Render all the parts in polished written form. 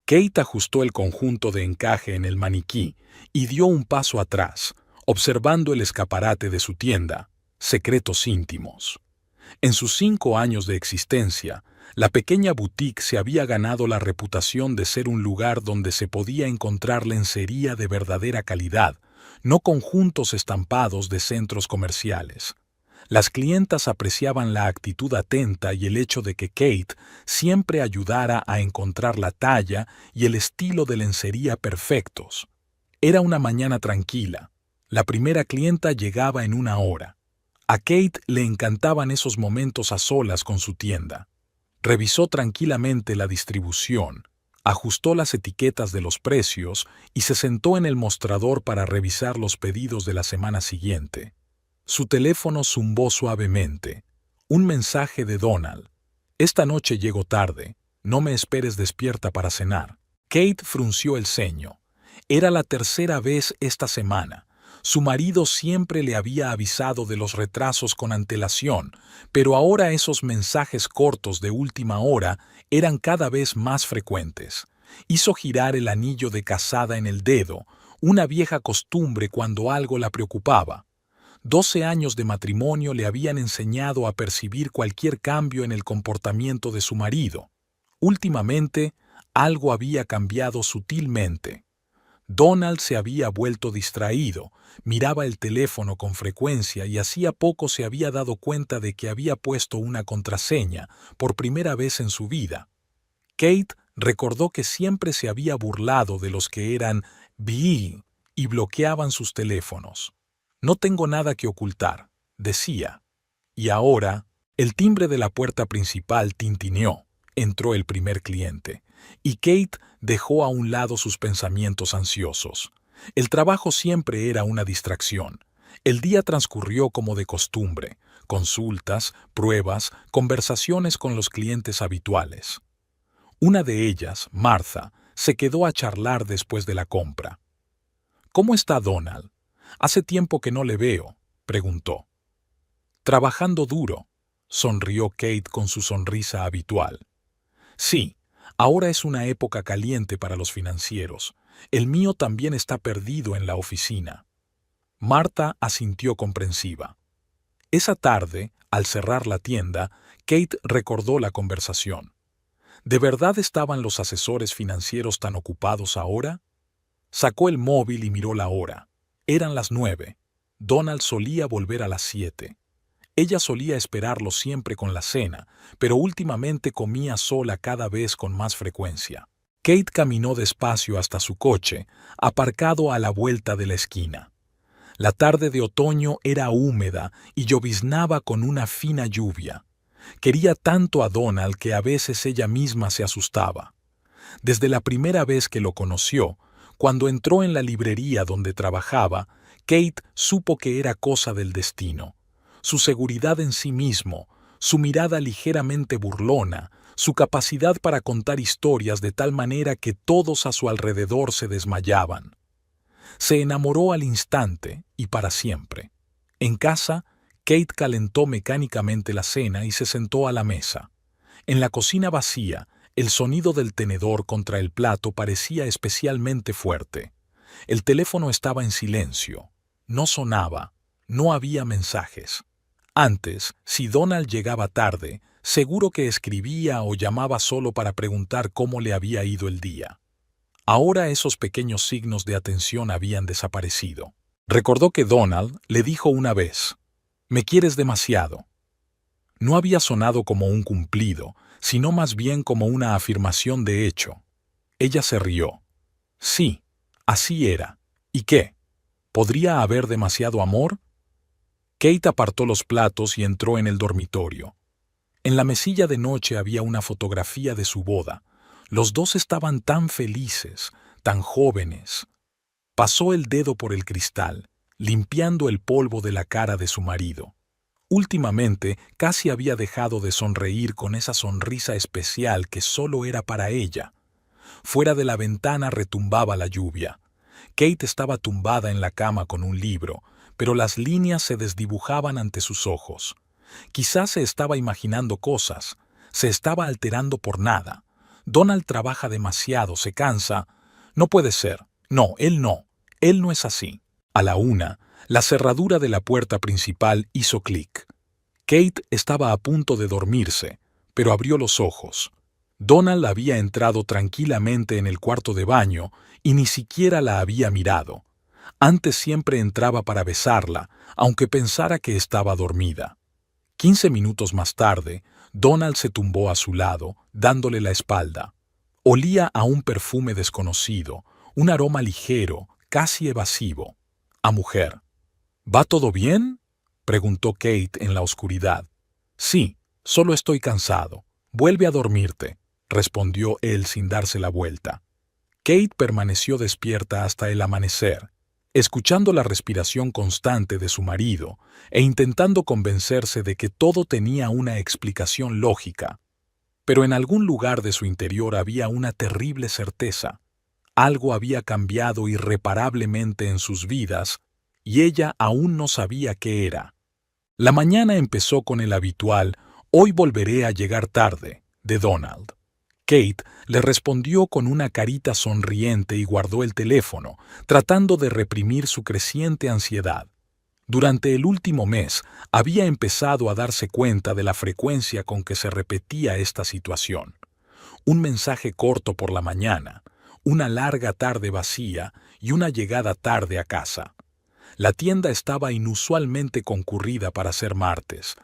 Kate ajustó el conjunto de encaje en el maniquí y dio un paso atrás, observando el escaparate de su tienda, Secretos Íntimos. En sus 5 años de existencia, la pequeña boutique se había ganado la reputación de ser un lugar donde se podía encontrar lencería de verdadera calidad, no conjuntos estampados de centros comerciales. Las clientas apreciaban la actitud atenta y el hecho de que Kate siempre ayudara a encontrar la talla y el estilo de lencería perfectos. Era una mañana tranquila. La primera clienta llegaba en 1 hora. A Kate le encantaban esos momentos a solas con su tienda. Revisó tranquilamente la distribución, ajustó las etiquetas de los precios y se sentó en el mostrador para revisar los pedidos de la semana siguiente. Su teléfono zumbó suavemente. Un mensaje de Donald. Esta noche llego tarde. No me esperes despierta para cenar. Kate frunció el ceño. Era la tercera vez esta semana. Su marido siempre le había avisado de los retrasos con antelación, pero ahora esos mensajes cortos de última hora eran cada vez más frecuentes. Hizo girar el anillo de casada en el dedo, una vieja costumbre cuando algo la preocupaba. 12 años de matrimonio le habían enseñado a percibir cualquier cambio en el comportamiento de su marido. Últimamente, algo había cambiado sutilmente. Donald se había vuelto distraído, miraba el teléfono con frecuencia y hacía poco se había dado cuenta de que había puesto una contraseña por primera vez en su vida. Kate recordó que siempre se había burlado de los que eran BI y bloqueaban sus teléfonos. No tengo nada que ocultar, decía. Y ahora, el timbre de la puerta principal tintineó. Entró el primer cliente, y Kate dejó a un lado sus pensamientos ansiosos. El trabajo siempre era una distracción. El día transcurrió como de costumbre, consultas, pruebas, conversaciones con los clientes habituales. Una de ellas, Martha, se quedó a charlar después de la compra. ¿Cómo está Donald? Hace tiempo que no le veo, preguntó. Trabajando duro, sonrió Kate con su sonrisa habitual. Sí, ahora es una época caliente para los financieros. El mío también está perdido en la oficina. Marta asintió comprensiva. Esa tarde, al cerrar la tienda, Kate recordó la conversación. ¿De verdad estaban los asesores financieros tan ocupados ahora? Sacó el móvil y miró la hora. Eran las 9. Donald solía volver a las 7. Ella solía esperarlo siempre con la cena, pero últimamente comía sola cada vez con más frecuencia. Kate caminó despacio hasta su coche, aparcado a la vuelta de la esquina. La tarde de otoño era húmeda y lloviznaba con una fina lluvia. Quería tanto a Donald que a veces ella misma se asustaba. Desde la primera vez que lo conoció, cuando entró en la librería donde trabajaba, Kate supo que era cosa del destino. Su seguridad en sí mismo, su mirada ligeramente burlona, su capacidad para contar historias de tal manera que todos a su alrededor se desmayaban. Se enamoró al instante y para siempre. En casa, Kate calentó mecánicamente la cena y se sentó a la mesa. En la cocina vacía, el sonido del tenedor contra el plato parecía especialmente fuerte. El teléfono estaba en silencio. No sonaba. No había mensajes. Antes, si Donald llegaba tarde, seguro que escribía o llamaba solo para preguntar cómo le había ido el día. Ahora esos pequeños signos de atención habían desaparecido. Recordó que Donald le dijo una vez, «Me quieres demasiado». No había sonado como un cumplido, sino más bien como una afirmación de hecho. Ella se rió. Sí, así era. ¿Y qué? ¿Podría haber demasiado amor? Kate apartó los platos y entró en el dormitorio. En la mesilla de noche había una fotografía de su boda. Los dos estaban tan felices, tan jóvenes. Pasó el dedo por el cristal, limpiando el polvo de la cara de su marido. Últimamente casi había dejado de sonreír con esa sonrisa especial que solo era para ella. Fuera de la ventana retumbaba la lluvia. Kate estaba tumbada en la cama con un libro, pero las líneas se desdibujaban ante sus ojos. Quizás se estaba imaginando cosas, se estaba alterando por nada. Donald trabaja demasiado, se cansa. No puede ser. No. Él no es así. A la 1, la cerradura de la puerta principal hizo clic. Kate estaba a punto de dormirse, pero abrió los ojos. Donald había entrado tranquilamente en el cuarto de baño y ni siquiera la había mirado. Antes siempre entraba para besarla, aunque pensara que estaba dormida. 15 minutos más tarde, Donald se tumbó a su lado, dándole la espalda. Olía a un perfume desconocido, un aroma ligero, casi evasivo. A mujer. ¿Va todo bien?, preguntó Kate en la oscuridad. Sí, solo estoy cansado. Vuelve a dormirte, respondió él sin darse la vuelta. Kate permaneció despierta hasta el amanecer, escuchando la respiración constante de su marido e intentando convencerse de que todo tenía una explicación lógica. Pero en algún lugar de su interior había una terrible certeza. Algo había cambiado irreparablemente en sus vidas y ella aún no sabía qué era. La mañana empezó con el habitual «Hoy volveré a llegar tarde» de Donald. Kate le respondió con una carita sonriente y guardó el teléfono, tratando de reprimir su creciente ansiedad. Durante el último mes había empezado a darse cuenta de la frecuencia con que se repetía esta situación. Un mensaje corto por la mañana, una larga tarde vacía y una llegada tarde a casa. La tienda estaba inusualmente concurrida para ser martes.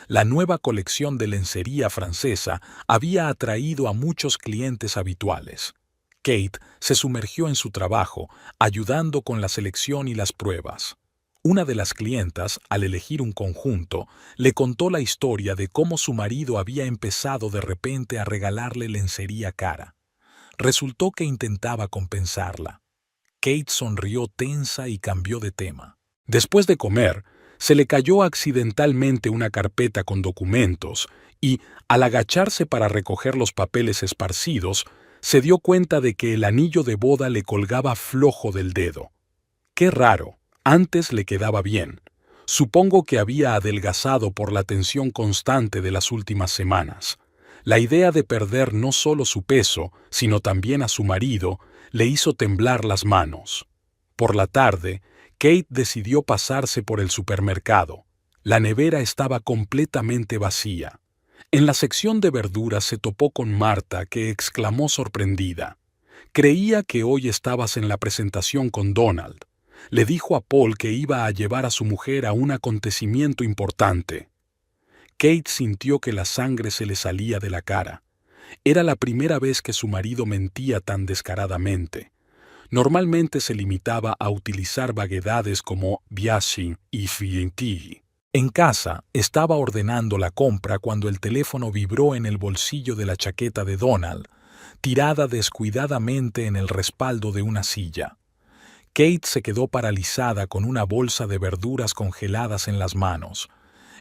La nueva colección de lencería francesa había atraído a muchos clientes habituales. Kate se sumergió en su trabajo, ayudando con la selección y las pruebas. Una de las clientas, al elegir un conjunto, le contó la historia de cómo su marido había empezado de repente a regalarle lencería cara. Resultó que intentaba compensarla. Kate sonrió tensa y cambió de tema. Después de comer, se le cayó accidentalmente una carpeta con documentos y, al agacharse para recoger los papeles esparcidos, se dio cuenta de que el anillo de boda le colgaba flojo del dedo. ¡Qué raro! Antes le quedaba bien. Supongo que había adelgazado por la tensión constante de las últimas semanas. La idea de perder no solo su peso, sino también a su marido, le hizo temblar las manos. Por la tarde, Kate decidió pasarse por el supermercado. La nevera estaba completamente vacía. En la sección de verduras se topó con Marta, que exclamó sorprendida. «Creía que hoy estabas en la presentación con Donald». Le dijo a Paul que iba a llevar a su mujer a un acontecimiento importante. Kate sintió que la sangre se le salía de la cara. Era la primera vez que su marido mentía tan descaradamente. Normalmente se limitaba a utilizar vaguedades como «biashi» y «fienti». En casa, estaba ordenando la compra cuando el teléfono vibró en el bolsillo de la chaqueta de Donald, tirada descuidadamente en el respaldo de una silla. Kate se quedó paralizada con una bolsa de verduras congeladas en las manos.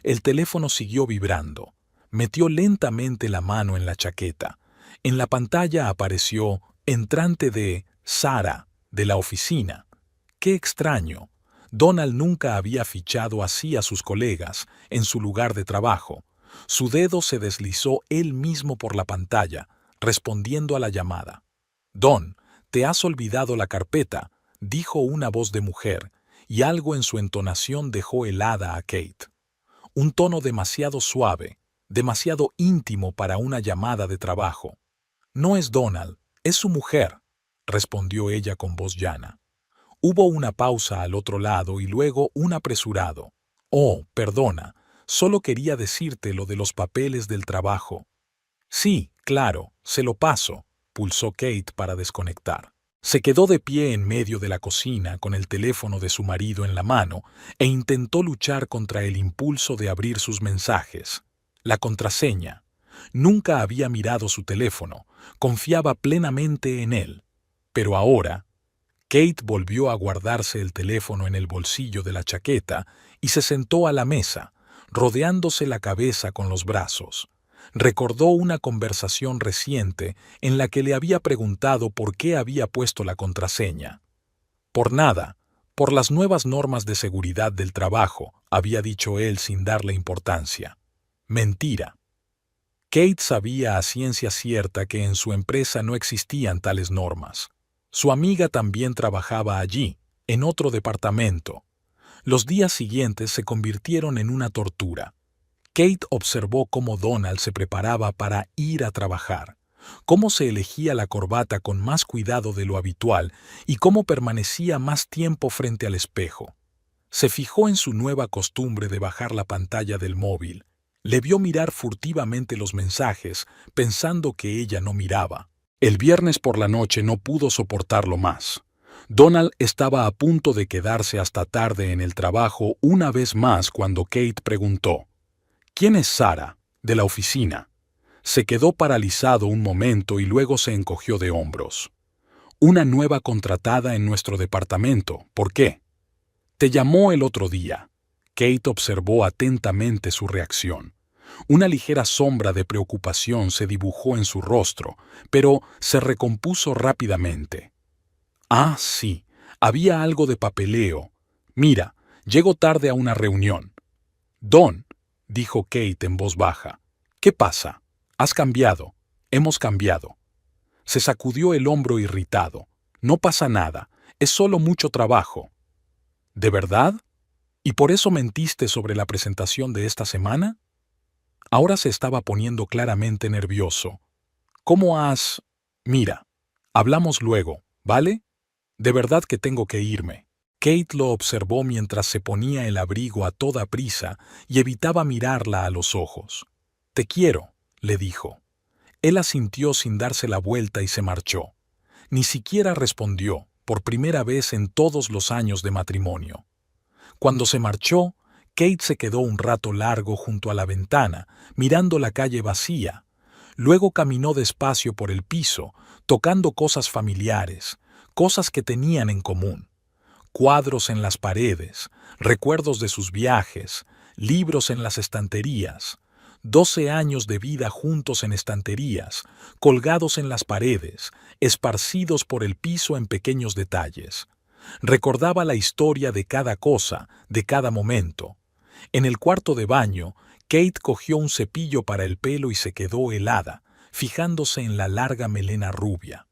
El teléfono siguió vibrando. Metió lentamente la mano en la chaqueta. En la pantalla apareció «Entrante de Sara, de la oficina». ¡Qué extraño! Donald nunca había fichado así a sus colegas en su lugar de trabajo. Su dedo se deslizó él mismo por la pantalla, respondiendo a la llamada. «Don, te has olvidado la carpeta», dijo una voz de mujer, y algo en su entonación dejó helada a Kate. Un tono demasiado suave, demasiado íntimo para una llamada de trabajo. «No es Donald, es su mujer», respondió ella con voz llana. Hubo una pausa al otro lado y luego un apresurado. «Oh, perdona, solo quería decirte lo de los papeles del trabajo». «Sí, claro, se lo paso», pulsó Kate para desconectar. Se quedó de pie en medio de la cocina con el teléfono de su marido en la mano e intentó luchar contra el impulso de abrir sus mensajes. La contraseña. Nunca había mirado su teléfono, confiaba plenamente en él. Pero ahora, Kate volvió a guardarse el teléfono en el bolsillo de la chaqueta y se sentó a la mesa, rodeándose la cabeza con los brazos. Recordó una conversación reciente en la que le había preguntado por qué había puesto la contraseña. «Por nada, por las nuevas normas de seguridad del trabajo», había dicho él sin darle importancia. Mentira. Kate sabía a ciencia cierta que en su empresa no existían tales normas. Su amiga también trabajaba allí, en otro departamento. Los días siguientes se convirtieron en una tortura. Kate observó cómo Donald se preparaba para ir a trabajar, cómo se elegía la corbata con más cuidado de lo habitual y cómo permanecía más tiempo frente al espejo. Se fijó en su nueva costumbre de bajar la pantalla del móvil. Le vio mirar furtivamente los mensajes, pensando que ella no miraba. El viernes por la noche no pudo soportarlo más. Donald estaba a punto de quedarse hasta tarde en el trabajo una vez más cuando Kate preguntó: «¿Quién es Sara?» de la oficina. Se quedó paralizado un momento y luego se encogió de hombros. «Una nueva contratada en nuestro departamento. ¿Por qué?» «Te llamó el otro día». Kate observó atentamente su reacción. Una ligera sombra de preocupación se dibujó en su rostro, pero se recompuso rápidamente. «Ah, sí, había algo de papeleo. Mira, llego tarde a una reunión». «Don», dijo Kate en voz baja, «¿qué pasa? Has cambiado. Hemos cambiado». Se sacudió el hombro irritado. «No pasa nada, es solo mucho trabajo». «¿De verdad? ¿Y por eso mentiste sobre la presentación de esta semana?» Ahora se estaba poniendo claramente nervioso. «¿Cómo has...? Mira, hablamos luego, ¿vale? De verdad que tengo que irme». Kate lo observó mientras se ponía el abrigo a toda prisa y evitaba mirarla a los ojos. «Te quiero», le dijo. Él asintió sin darse la vuelta y se marchó. Ni siquiera respondió, por primera vez en todos los años de matrimonio. Cuando se marchó, Kate se quedó un rato largo junto a la ventana, mirando la calle vacía. Luego caminó despacio por el piso, tocando cosas familiares, cosas que tenían en común. Cuadros en las paredes, recuerdos de sus viajes, libros en las estanterías. 12 años de vida juntos en estanterías, colgados en las paredes, esparcidos por el piso en pequeños detalles. Recordaba la historia de cada cosa, de cada momento. En el cuarto de baño, Kate cogió un cepillo para el pelo y se quedó helada, fijándose en la larga melena rubia.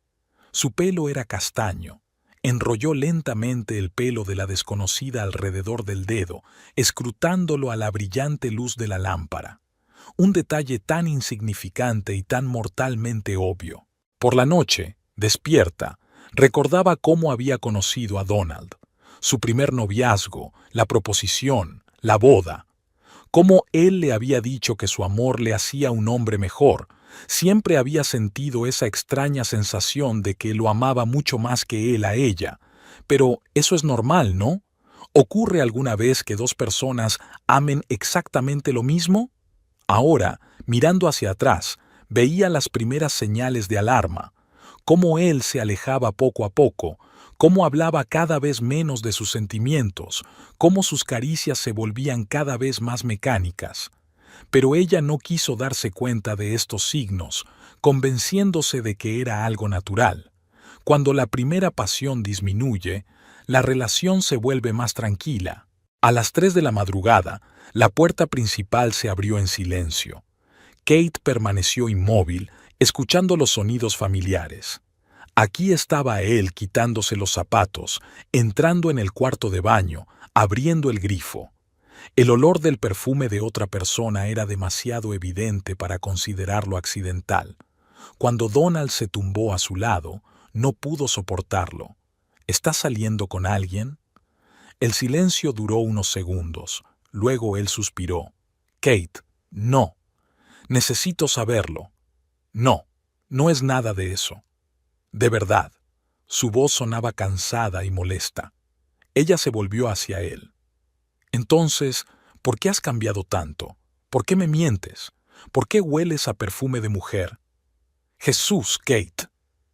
Su pelo era castaño. Enrolló lentamente el pelo de la desconocida alrededor del dedo, escrutándolo a la brillante luz de la lámpara. Un detalle tan insignificante y tan mortalmente obvio. Por la noche, despierta, recordaba cómo había conocido a Donald, su primer noviazgo, la proposición, la boda. Cómo él le había dicho que su amor le hacía un hombre mejor. Siempre había sentido esa extraña sensación de que lo amaba mucho más que él a ella. Pero eso es normal, ¿no? ¿Ocurre alguna vez que dos personas amen exactamente lo mismo? Ahora, mirando hacia atrás, veía las primeras señales de alarma. Cómo él se alejaba poco a poco, cómo hablaba cada vez menos de sus sentimientos, cómo sus caricias se volvían cada vez más mecánicas. Pero ella no quiso darse cuenta de estos signos, convenciéndose de que era algo natural. Cuando la primera pasión disminuye, la relación se vuelve más tranquila. A las 3 de la madrugada, la puerta principal se abrió en silencio. Kate permaneció inmóvil, escuchando los sonidos familiares. Aquí estaba él quitándose los zapatos, entrando en el cuarto de baño, abriendo el grifo. El olor del perfume de otra persona era demasiado evidente para considerarlo accidental. Cuando Donald se tumbó a su lado, no pudo soportarlo. ¿Estás saliendo con alguien? El silencio duró unos segundos. Luego él suspiró. «Kate, no. Necesito saberlo. No, no es nada de eso. De verdad». Su voz sonaba cansada y molesta. Ella se volvió hacia él. «Entonces, ¿por qué has cambiado tanto? ¿Por qué me mientes? ¿Por qué hueles a perfume de mujer?» «Jesús, Kate».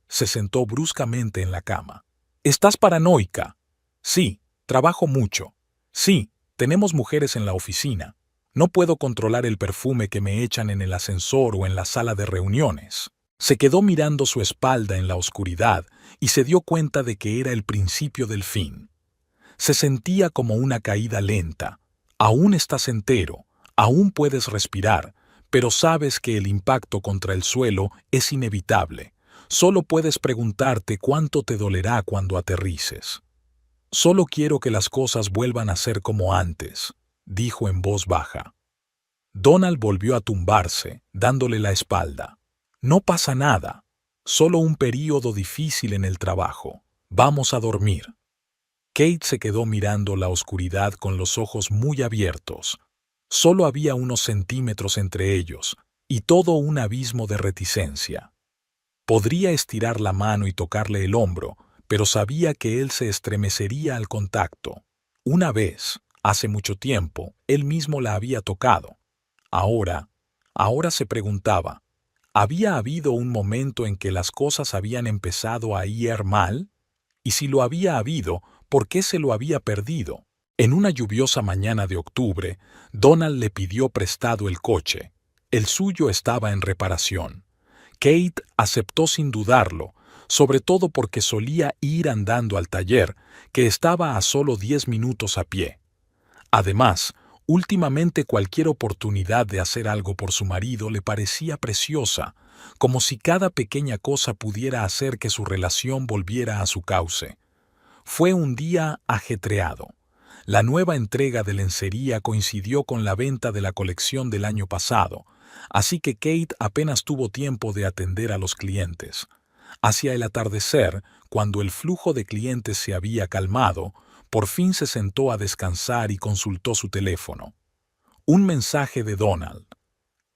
Se sentó bruscamente en la cama. «Estás paranoica». «Sí, trabajo mucho». «Sí, tenemos mujeres en la oficina. No puedo controlar el perfume que me echan en el ascensor o en la sala de reuniones». Se quedó mirando su espalda en la oscuridad y se dio cuenta de que era el principio del fin. Se sentía como una caída lenta. Aún estás entero, aún puedes respirar, pero sabes que el impacto contra el suelo es inevitable. Solo puedes preguntarte cuánto te dolerá cuando aterrices. Solo quiero que las cosas vuelvan a ser como antes, dijo en voz baja. Donald volvió a tumbarse, dándole la espalda. No pasa nada, solo un período difícil en el trabajo. Vamos a dormir. Kate se quedó mirando la oscuridad con los ojos muy abiertos. Solo había unos centímetros entre ellos, y todo un abismo de reticencia. Podría estirar la mano y tocarle el hombro, pero sabía que él se estremecería al contacto. Una vez, hace mucho tiempo, él mismo la había tocado. Ahora se preguntaba, ¿había habido un momento en que las cosas habían empezado a ir mal? Y si lo había habido, ¿por qué se lo había perdido? En una lluviosa mañana de octubre, Donald le pidió prestado el coche. El suyo estaba en reparación. Kate aceptó sin dudarlo, sobre todo porque solía ir andando al taller, que estaba a solo 10 minutos a pie. Además, últimamente cualquier oportunidad de hacer algo por su marido le parecía preciosa, como si cada pequeña cosa pudiera hacer que su relación volviera a su cauce. Fue un día ajetreado. La nueva entrega de lencería coincidió con la venta de la colección del año pasado, así que Kate apenas tuvo tiempo de atender a los clientes. Hacia el atardecer, cuando el flujo de clientes se había calmado, por fin se sentó a descansar y consultó su teléfono. Un mensaje de Donald.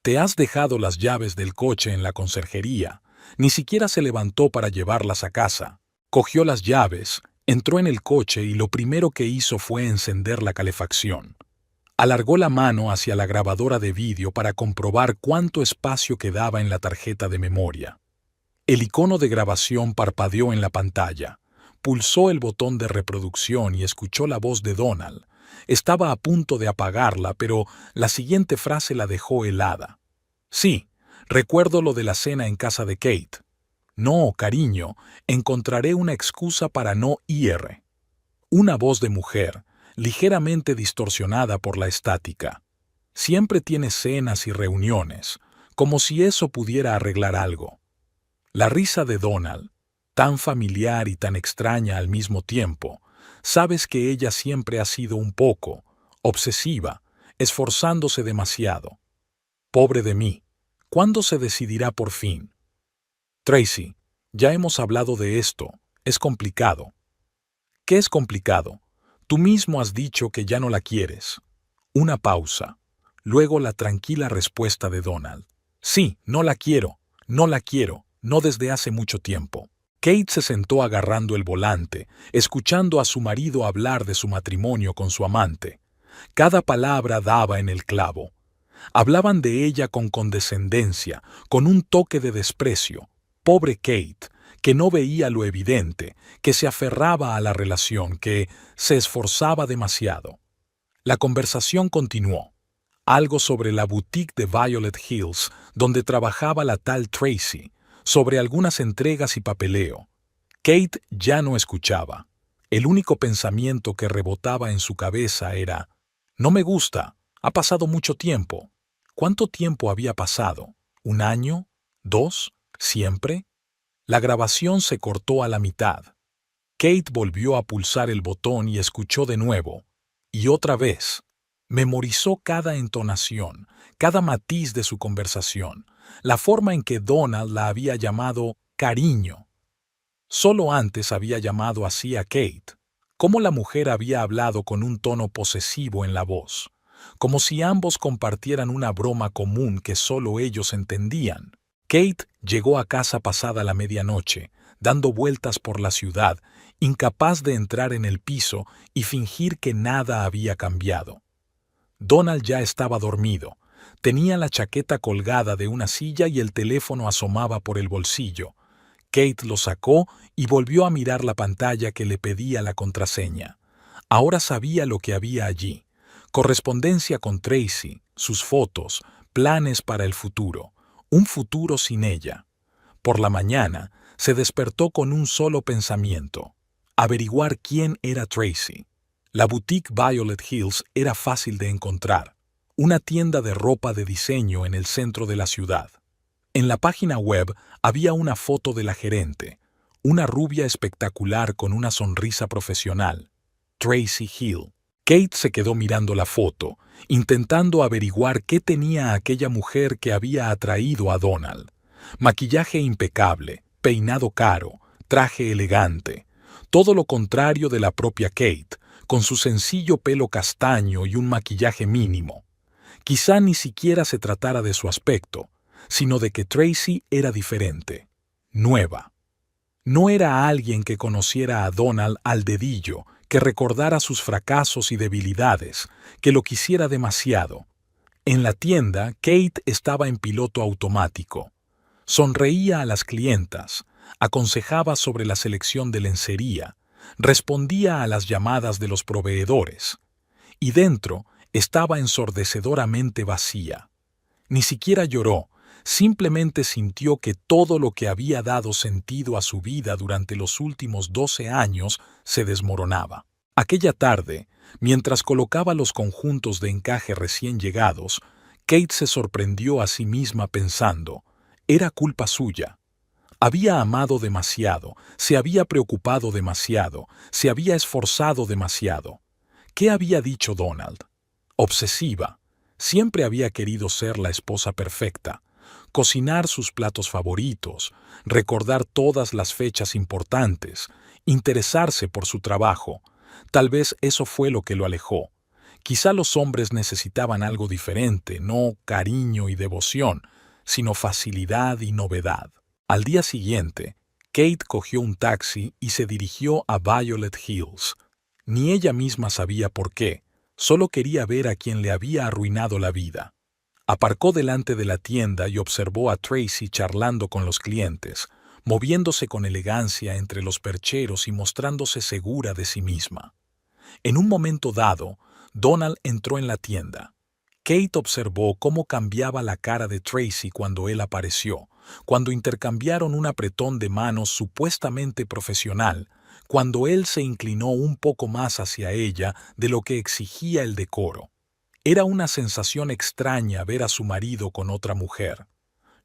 «Te has dejado las llaves del coche en la conserjería. Ni siquiera se levantó para llevarlas a casa. Cogió las llaves, entró en el coche y lo primero que hizo fue encender la calefacción. Alargó la mano hacia la grabadora de vídeo para comprobar cuánto espacio quedaba en la tarjeta de memoria. El icono de grabación parpadeó en la pantalla. Pulsó el botón de reproducción y escuchó la voz de Donald. Estaba a punto de apagarla, pero la siguiente frase la dejó helada. «Sí, recuerdo lo de la cena en casa de Kate. No, cariño, encontraré una excusa para no ir». Una voz de mujer, ligeramente distorsionada por la estática. «Siempre tiene cenas y reuniones, como si eso pudiera arreglar algo». La risa de Donald, tan familiar y tan extraña al mismo tiempo. Sabes que ella siempre ha sido un poco obsesiva, esforzándose demasiado. Pobre de mí. ¿Cuándo se decidirá por fin? Tracy, ya hemos hablado de esto. Es complicado. ¿Qué es complicado? Tú mismo has dicho que ya no la quieres. Una pausa. Luego la tranquila respuesta de Donald. Sí, no la quiero, no desde hace mucho tiempo. Kate se sentó agarrando el volante, escuchando a su marido hablar de su matrimonio con su amante. Cada palabra daba en el clavo. Hablaban de ella con condescendencia, con un toque de desprecio. Pobre Kate, que no veía lo evidente, que se aferraba a la relación, que se esforzaba demasiado. La conversación continuó. Algo sobre la boutique de Violet Hills, donde trabajaba la tal Tracy, sobre algunas entregas y papeleo. Kate ya no escuchaba. El único pensamiento que rebotaba en su cabeza era: «No me gusta, ha pasado mucho tiempo». ¿Cuánto tiempo había pasado? ¿Un año? ¿2? ¿Siempre? La grabación se cortó a la mitad. Kate volvió a pulsar el botón y escuchó de nuevo. Y otra vez. Memorizó cada entonación, cada matiz de su conversación, la forma en que Donald la había llamado cariño. Solo antes había llamado así a Kate. Cómo la mujer había hablado con un tono posesivo en la voz, como si ambos compartieran una broma común que solo ellos entendían. Kate llegó a casa pasada la medianoche, dando vueltas por la ciudad, incapaz de entrar en el piso y fingir que nada había cambiado. Donald ya estaba dormido. Tenía la chaqueta colgada de una silla y el teléfono asomaba por el bolsillo. Kate lo sacó y volvió a mirar la pantalla que le pedía la contraseña. Ahora sabía lo que había allí. Correspondencia con Tracy, sus fotos, planes para el futuro. Un futuro sin ella. Por la mañana, se despertó con un solo pensamiento: averiguar quién era Tracy. La boutique Violet Hills era fácil de encontrar. una tienda de ropa de diseño en el centro de la ciudad. En la página web había una foto de la gerente, una rubia espectacular con una sonrisa profesional, Tracy Hill. Kate se quedó mirando la foto, intentando averiguar qué tenía aquella mujer que había atraído a Donald. Maquillaje impecable, peinado caro, traje elegante. Todo lo contrario de la propia Kate, con su sencillo pelo castaño y un maquillaje mínimo. Quizá ni siquiera se tratara de su aspecto, sino de que Tracy era diferente, nueva. No era alguien que conociera a Donald al dedillo, que recordara sus fracasos y debilidades, que lo quisiera demasiado. En la tienda, Kate estaba en piloto automático. Sonreía a las clientas, aconsejaba sobre la selección de lencería, respondía a las llamadas de los proveedores. Y dentro estaba ensordecedoramente vacía. Ni siquiera lloró, simplemente sintió que todo lo que había dado sentido a su vida durante los últimos 12 años se desmoronaba. Aquella tarde, mientras colocaba los conjuntos de encaje recién llegados, Kate se sorprendió a sí misma pensando, era culpa suya. Había amado demasiado, se había preocupado demasiado, se había esforzado demasiado. ¿Qué había dicho Donald? Obsesiva. Siempre había querido ser la esposa perfecta, cocinar sus platos favoritos, recordar todas las fechas importantes, interesarse por su trabajo. Tal vez eso fue lo que lo alejó. Quizá los hombres necesitaban algo diferente, no cariño y devoción, sino facilidad y novedad. Al día siguiente, Kate cogió un taxi y se dirigió a Violet Hills. Ni ella misma sabía por qué, solo quería ver a quien le había arruinado la vida. Aparcó delante de la tienda y observó a Tracy charlando con los clientes, moviéndose con elegancia entre los percheros y mostrándose segura de sí misma. En un momento dado, Donald entró en la tienda. Kate observó cómo cambiaba la cara de Tracy cuando él apareció, cuando intercambiaron un apretón de manos supuestamente profesional, cuando él se inclinó un poco más hacia ella de lo que exigía el decoro. Era una sensación extraña ver a su marido con otra mujer.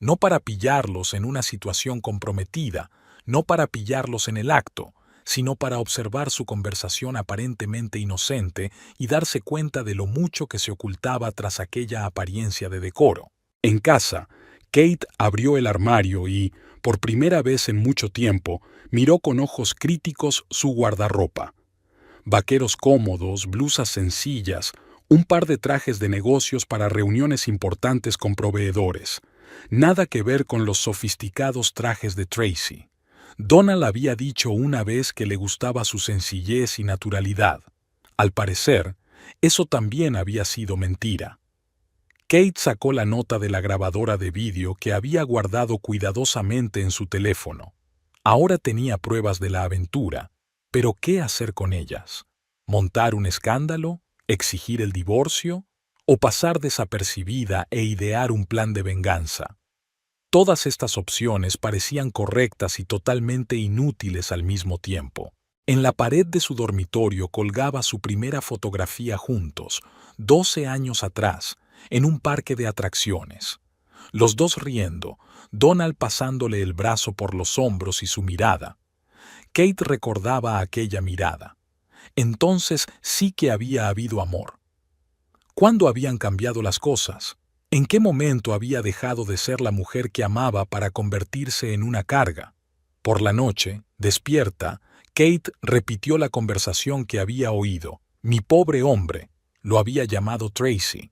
No para pillarlos en una situación comprometida, no para pillarlos en el acto, sino para observar su conversación aparentemente inocente y darse cuenta de lo mucho que se ocultaba tras aquella apariencia de decoro. En casa, Kate abrió el armario y, por primera vez en mucho tiempo, miró con ojos críticos su guardarropa. Vaqueros cómodos, blusas sencillas, un par de trajes de negocios para reuniones importantes con proveedores. Nada que ver con los sofisticados trajes de Tracy. Donald había dicho una vez que le gustaba su sencillez y naturalidad. Al parecer, eso también había sido mentira. Kate sacó la nota de la grabadora de vídeo que había guardado cuidadosamente en su teléfono. Ahora tenía pruebas de la aventura, pero ¿qué hacer con ellas? ¿Montar un escándalo? ¿Exigir el divorcio? ¿O pasar desapercibida e idear un plan de venganza? Todas estas opciones parecían correctas y totalmente inútiles al mismo tiempo. En la pared de su dormitorio colgaba su primera fotografía juntos, 12 años atrás, en un parque de atracciones. Los dos riendo, Donald pasándole el brazo por los hombros y su mirada. Kate recordaba aquella mirada. Entonces sí que había habido amor. ¿Cuándo habían cambiado las cosas? ¿En qué momento había dejado de ser la mujer que amaba para convertirse en una carga? Por la noche, despierta, Kate repitió la conversación que había oído. Mi pobre hombre, lo había llamado Tracy,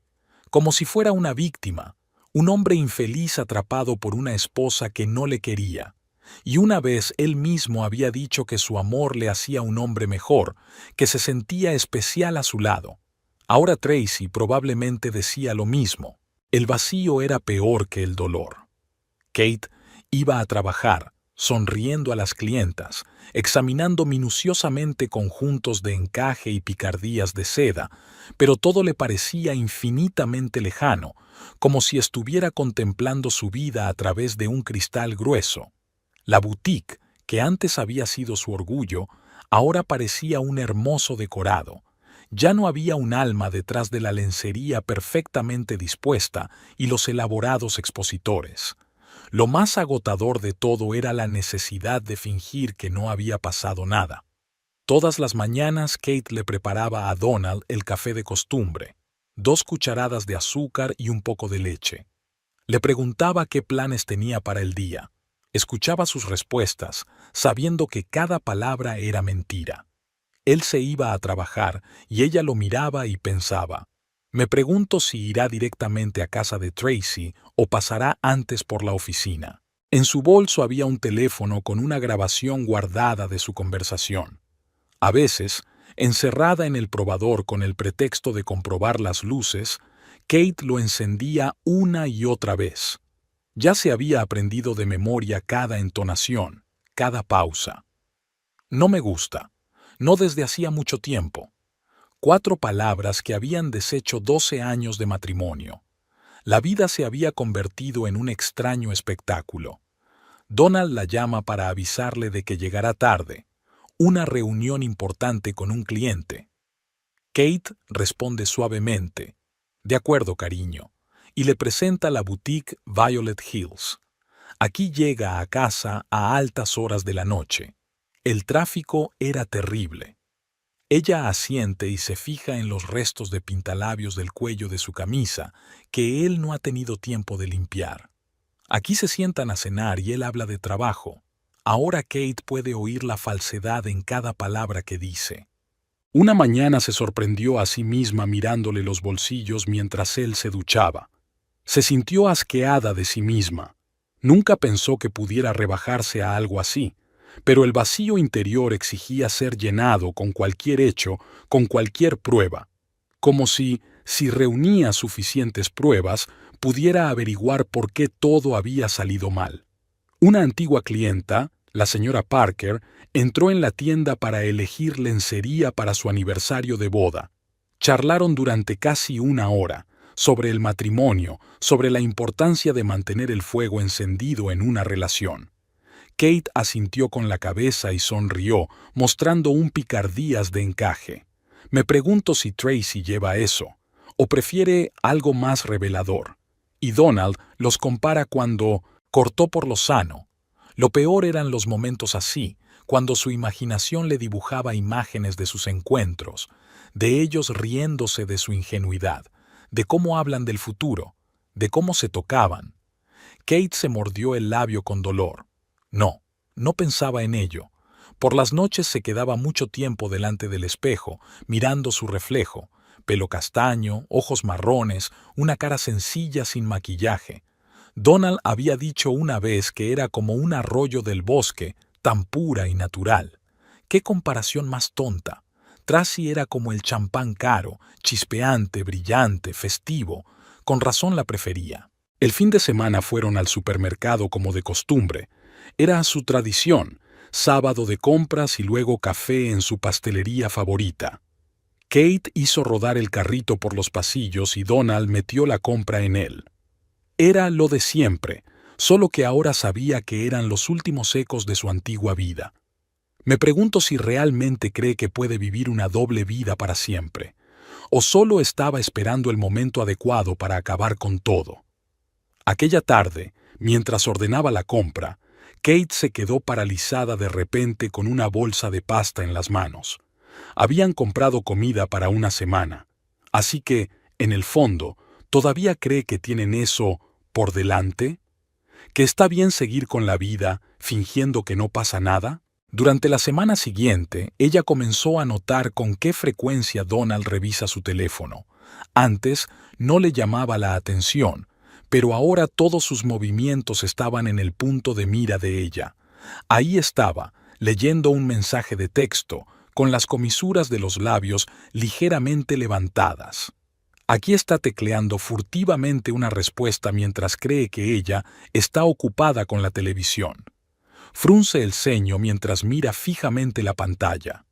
como si fuera una víctima, un hombre infeliz atrapado por una esposa que no le quería. Y una vez él mismo había dicho que su amor le hacía un hombre mejor, que se sentía especial a su lado. Ahora Tracy probablemente decía lo mismo. El vacío era peor que el dolor. Kate iba a trabajar, sonriendo a las clientas, examinando minuciosamente conjuntos de encaje y picardías de seda, pero todo le parecía infinitamente lejano, como si estuviera contemplando su vida a través de un cristal grueso. La boutique, que antes había sido su orgullo, ahora parecía un hermoso decorado, Ya no había un alma detrás de la lencería perfectamente dispuesta y los elaborados expositores. Lo más agotador de todo era la necesidad de fingir que no había pasado nada. Todas las mañanas Kate le preparaba a Donald el café de costumbre, 2 cucharadas de azúcar y un poco de leche. Le preguntaba qué planes tenía para el día. Escuchaba sus respuestas, sabiendo que cada palabra era mentira. Él se iba a trabajar y ella lo miraba y pensaba, me pregunto si irá directamente a casa de Tracy o pasará antes por la oficina. En su bolso había un teléfono con una grabación guardada de su conversación. A veces, encerrada en el probador con el pretexto de comprobar las luces, Kate lo encendía una y otra vez. Ya se había aprendido de memoria cada entonación, cada pausa. No me gusta. No desde hacía mucho tiempo. 4 palabras que habían deshecho 12 años de matrimonio. La vida se había convertido en un extraño espectáculo. Donald la llama para avisarle de que llegará tarde. Una reunión importante con un cliente. Kate responde suavemente, de acuerdo, cariño, y le presenta la boutique Violet Hills. Aquí llega a casa a altas horas de la noche. El tráfico era terrible. Ella asiente y se fija en los restos de pintalabios del cuello de su camisa que él no ha tenido tiempo de limpiar. Aquí se sientan a cenar y él habla de trabajo. Ahora Kate puede oír la falsedad en cada palabra que dice. Una mañana se sorprendió a sí misma mirándole los bolsillos mientras él se duchaba. Se sintió asqueada de sí misma. Nunca pensó que pudiera rebajarse a algo así, pero el vacío interior exigía ser llenado con cualquier hecho, con cualquier prueba. Como si reunía suficientes pruebas, pudiera averiguar por qué todo había salido mal. Una antigua clienta, la señora Parker, entró en la tienda para elegir lencería para su aniversario de boda. Charlaron durante casi 1 hora, sobre el matrimonio, sobre la importancia de mantener el fuego encendido en una relación. Kate asintió con la cabeza y sonrió, mostrando un picardías de encaje. Me pregunto si Tracy lleva eso, o prefiere algo más revelador. Y Donald los compara cuando cortó por lo sano. Lo peor eran los momentos así, cuando su imaginación le dibujaba imágenes de sus encuentros, de ellos riéndose de su ingenuidad, de cómo hablan del futuro, de cómo se tocaban. Kate se mordió el labio con dolor. No pensaba en ello. Por las noches se quedaba mucho tiempo delante del espejo, mirando su reflejo, pelo castaño, ojos marrones, una cara sencilla sin maquillaje. Donald había dicho una vez que era como un arroyo del bosque, tan pura y natural. ¡Qué comparación más tonta! Tracy era como el champán caro, chispeante, brillante, festivo. Con razón la prefería. El fin de semana fueron al supermercado como de costumbre. Era su tradición, sábado de compras y luego café en su pastelería favorita. Kate hizo rodar el carrito por los pasillos y Donald metió la compra en él. Era lo de siempre, solo que ahora sabía que eran los últimos ecos de su antigua vida. Me pregunto si realmente cree que puede vivir una doble vida para siempre, o solo estaba esperando el momento adecuado para acabar con todo. Aquella tarde, mientras ordenaba la compra, Kate se quedó paralizada de repente con una bolsa de pasta en las manos. Habían comprado comida para una semana, así que, en el fondo, ¿todavía cree que tienen eso por delante? ¿Que está bien seguir con la vida fingiendo que no pasa nada? Durante la semana siguiente, ella comenzó a notar con qué frecuencia Donald revisa su teléfono. Antes no le llamaba la atención, pero ahora todos sus movimientos estaban en el punto de mira de ella. Ahí estaba, leyendo un mensaje de texto, con las comisuras de los labios ligeramente levantadas. Aquí está tecleando furtivamente una respuesta mientras cree que ella está ocupada con la televisión. Frunce el ceño mientras mira fijamente la pantalla.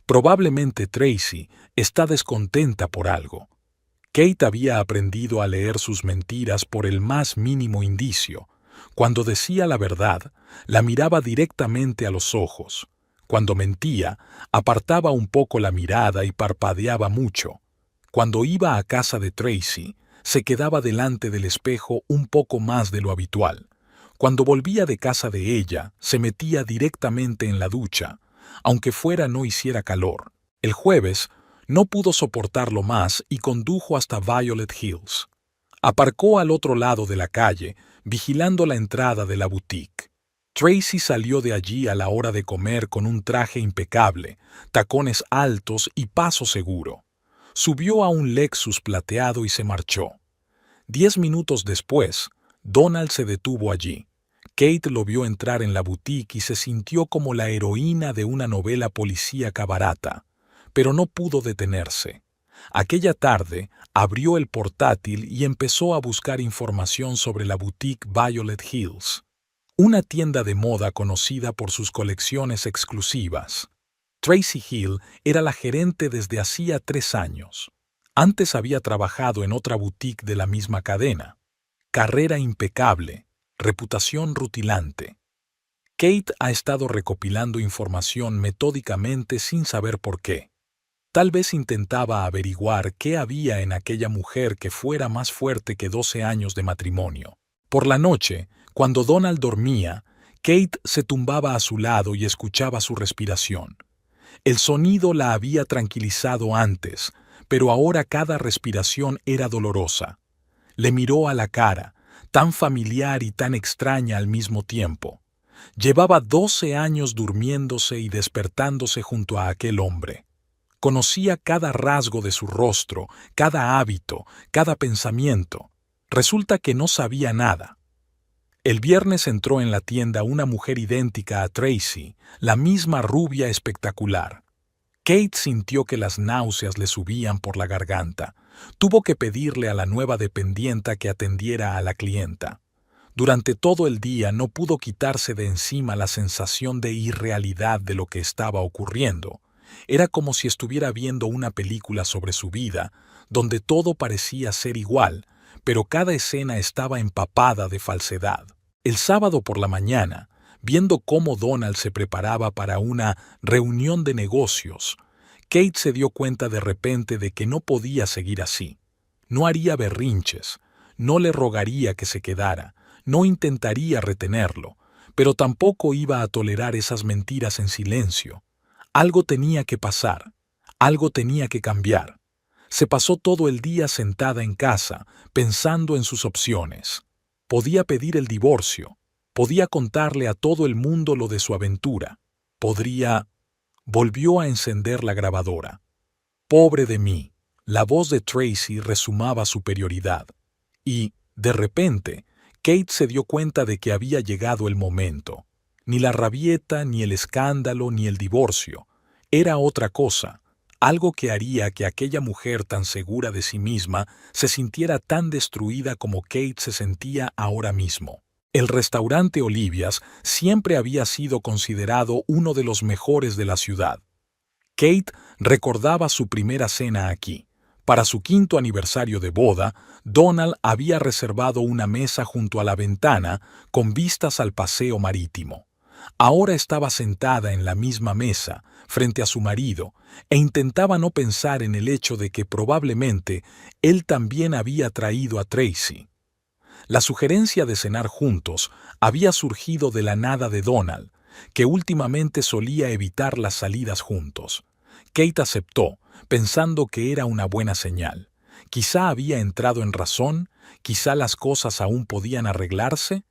Probablemente Tracy está descontenta por algo. Kate había aprendido a leer sus mentiras por el más mínimo indicio. Cuando decía la verdad, la miraba directamente a los ojos. Cuando mentía, apartaba un poco la mirada y parpadeaba mucho. Cuando iba a casa de Tracy, se quedaba delante del espejo un poco más de lo habitual. Cuando volvía de casa de ella, se metía directamente en la ducha, aunque fuera no hiciera calor. El jueves, no pudo soportarlo más y condujo hasta Violet Hills. Aparcó al otro lado de la calle, vigilando la entrada de la boutique. Tracy salió de allí a la hora de comer con un traje impecable, tacones altos y paso seguro. Subió a un Lexus plateado y se marchó. 10 minutos después, Donald se detuvo allí. Kate lo vio entrar en la boutique y se sintió como la heroína de una novela policíaca barata, pero no pudo detenerse. Aquella tarde, abrió el portátil y empezó a buscar información sobre la boutique Violet Hills, una tienda de moda conocida por sus colecciones exclusivas. Tracy Hill era la gerente desde hacía 3 años. Antes había trabajado en otra boutique de la misma cadena. Carrera impecable, reputación rutilante. Kate ha estado recopilando información metódicamente sin saber por qué. Tal vez intentaba averiguar qué había en aquella mujer que fuera más fuerte que 12 años de matrimonio. Por la noche, cuando Donald dormía, Kate se tumbaba a su lado y escuchaba su respiración. El sonido la había tranquilizado antes, pero ahora cada respiración era dolorosa. Le miró a la cara, tan familiar y tan extraña al mismo tiempo. Llevaba 12 años durmiéndose y despertándose junto a aquel hombre. Conocía cada rasgo de su rostro, cada hábito, cada pensamiento. Resulta que no sabía nada. El viernes entró en la tienda una mujer idéntica a Tracy, la misma rubia espectacular. Kate sintió que las náuseas le subían por la garganta. Tuvo que pedirle a la nueva dependienta que atendiera a la clienta. Durante todo el día no pudo quitarse de encima la sensación de irrealidad de lo que estaba ocurriendo. Era como si estuviera viendo una película sobre su vida, donde todo parecía ser igual, pero cada escena estaba empapada de falsedad. El sábado por la mañana, viendo cómo Donald se preparaba para una reunión de negocios, Kate se dio cuenta de repente de que no podía seguir así. No haría berrinches, no le rogaría que se quedara, no intentaría retenerlo, pero tampoco iba a tolerar esas mentiras en silencio. Algo tenía que pasar, algo tenía que cambiar. Se pasó todo el día sentada en casa, pensando en sus opciones. Podía pedir el divorcio, podía contarle a todo el mundo lo de su aventura, podría... Volvió a encender la grabadora. «Pobre de mí», la voz de Tracy resumaba superioridad. Y, de repente, Kate se dio cuenta de que había llegado el momento. Ni la rabieta, ni el escándalo, ni el divorcio. Era otra cosa, algo que haría que aquella mujer tan segura de sí misma se sintiera tan destruida como Kate se sentía ahora mismo. El restaurante Olivia's siempre había sido considerado uno de los mejores de la ciudad. Kate recordaba su primera cena aquí. Para su 5º aniversario de boda, Donald había reservado una mesa junto a la ventana con vistas al paseo marítimo. Ahora estaba sentada en la misma mesa, frente a su marido, e intentaba no pensar en el hecho de que probablemente él también había traído a Tracy. La sugerencia de cenar juntos había surgido de la nada de Donald, que últimamente solía evitar las salidas juntos. Kate aceptó, pensando que era una buena señal. Quizá había entrado en razón, quizá las cosas aún podían arreglarse.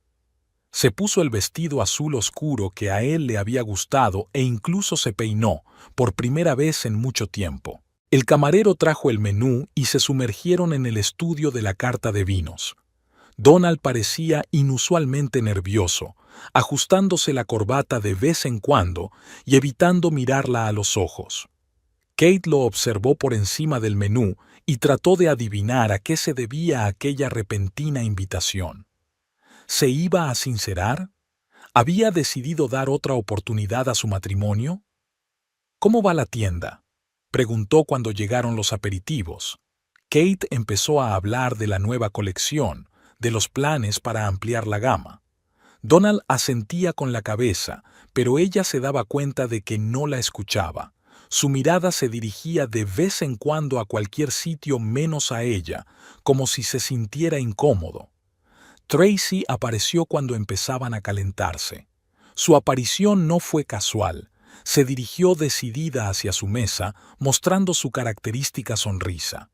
Se puso el vestido azul oscuro que a él le había gustado e incluso se peinó, por primera vez en mucho tiempo. El camarero trajo el menú y se sumergieron en el estudio de la carta de vinos. Donald parecía inusualmente nervioso, ajustándose la corbata de vez en cuando y evitando mirarla a los ojos. Kate lo observó por encima del menú y trató de adivinar a qué se debía aquella repentina invitación. ¿Se iba a sincerar? ¿Había decidido dar otra oportunidad a su matrimonio? «¿Cómo va la tienda?», preguntó cuando llegaron los aperitivos. Kate empezó a hablar de la nueva colección, de los planes para ampliar la gama. Donald asentía con la cabeza, pero ella se daba cuenta de que no la escuchaba. Su mirada se dirigía de vez en cuando a cualquier sitio menos a ella, como si se sintiera incómodo. Tracy apareció cuando empezaban a calentarse. Su aparición no fue casual. Se dirigió decidida hacia su mesa, mostrando su característica sonrisa.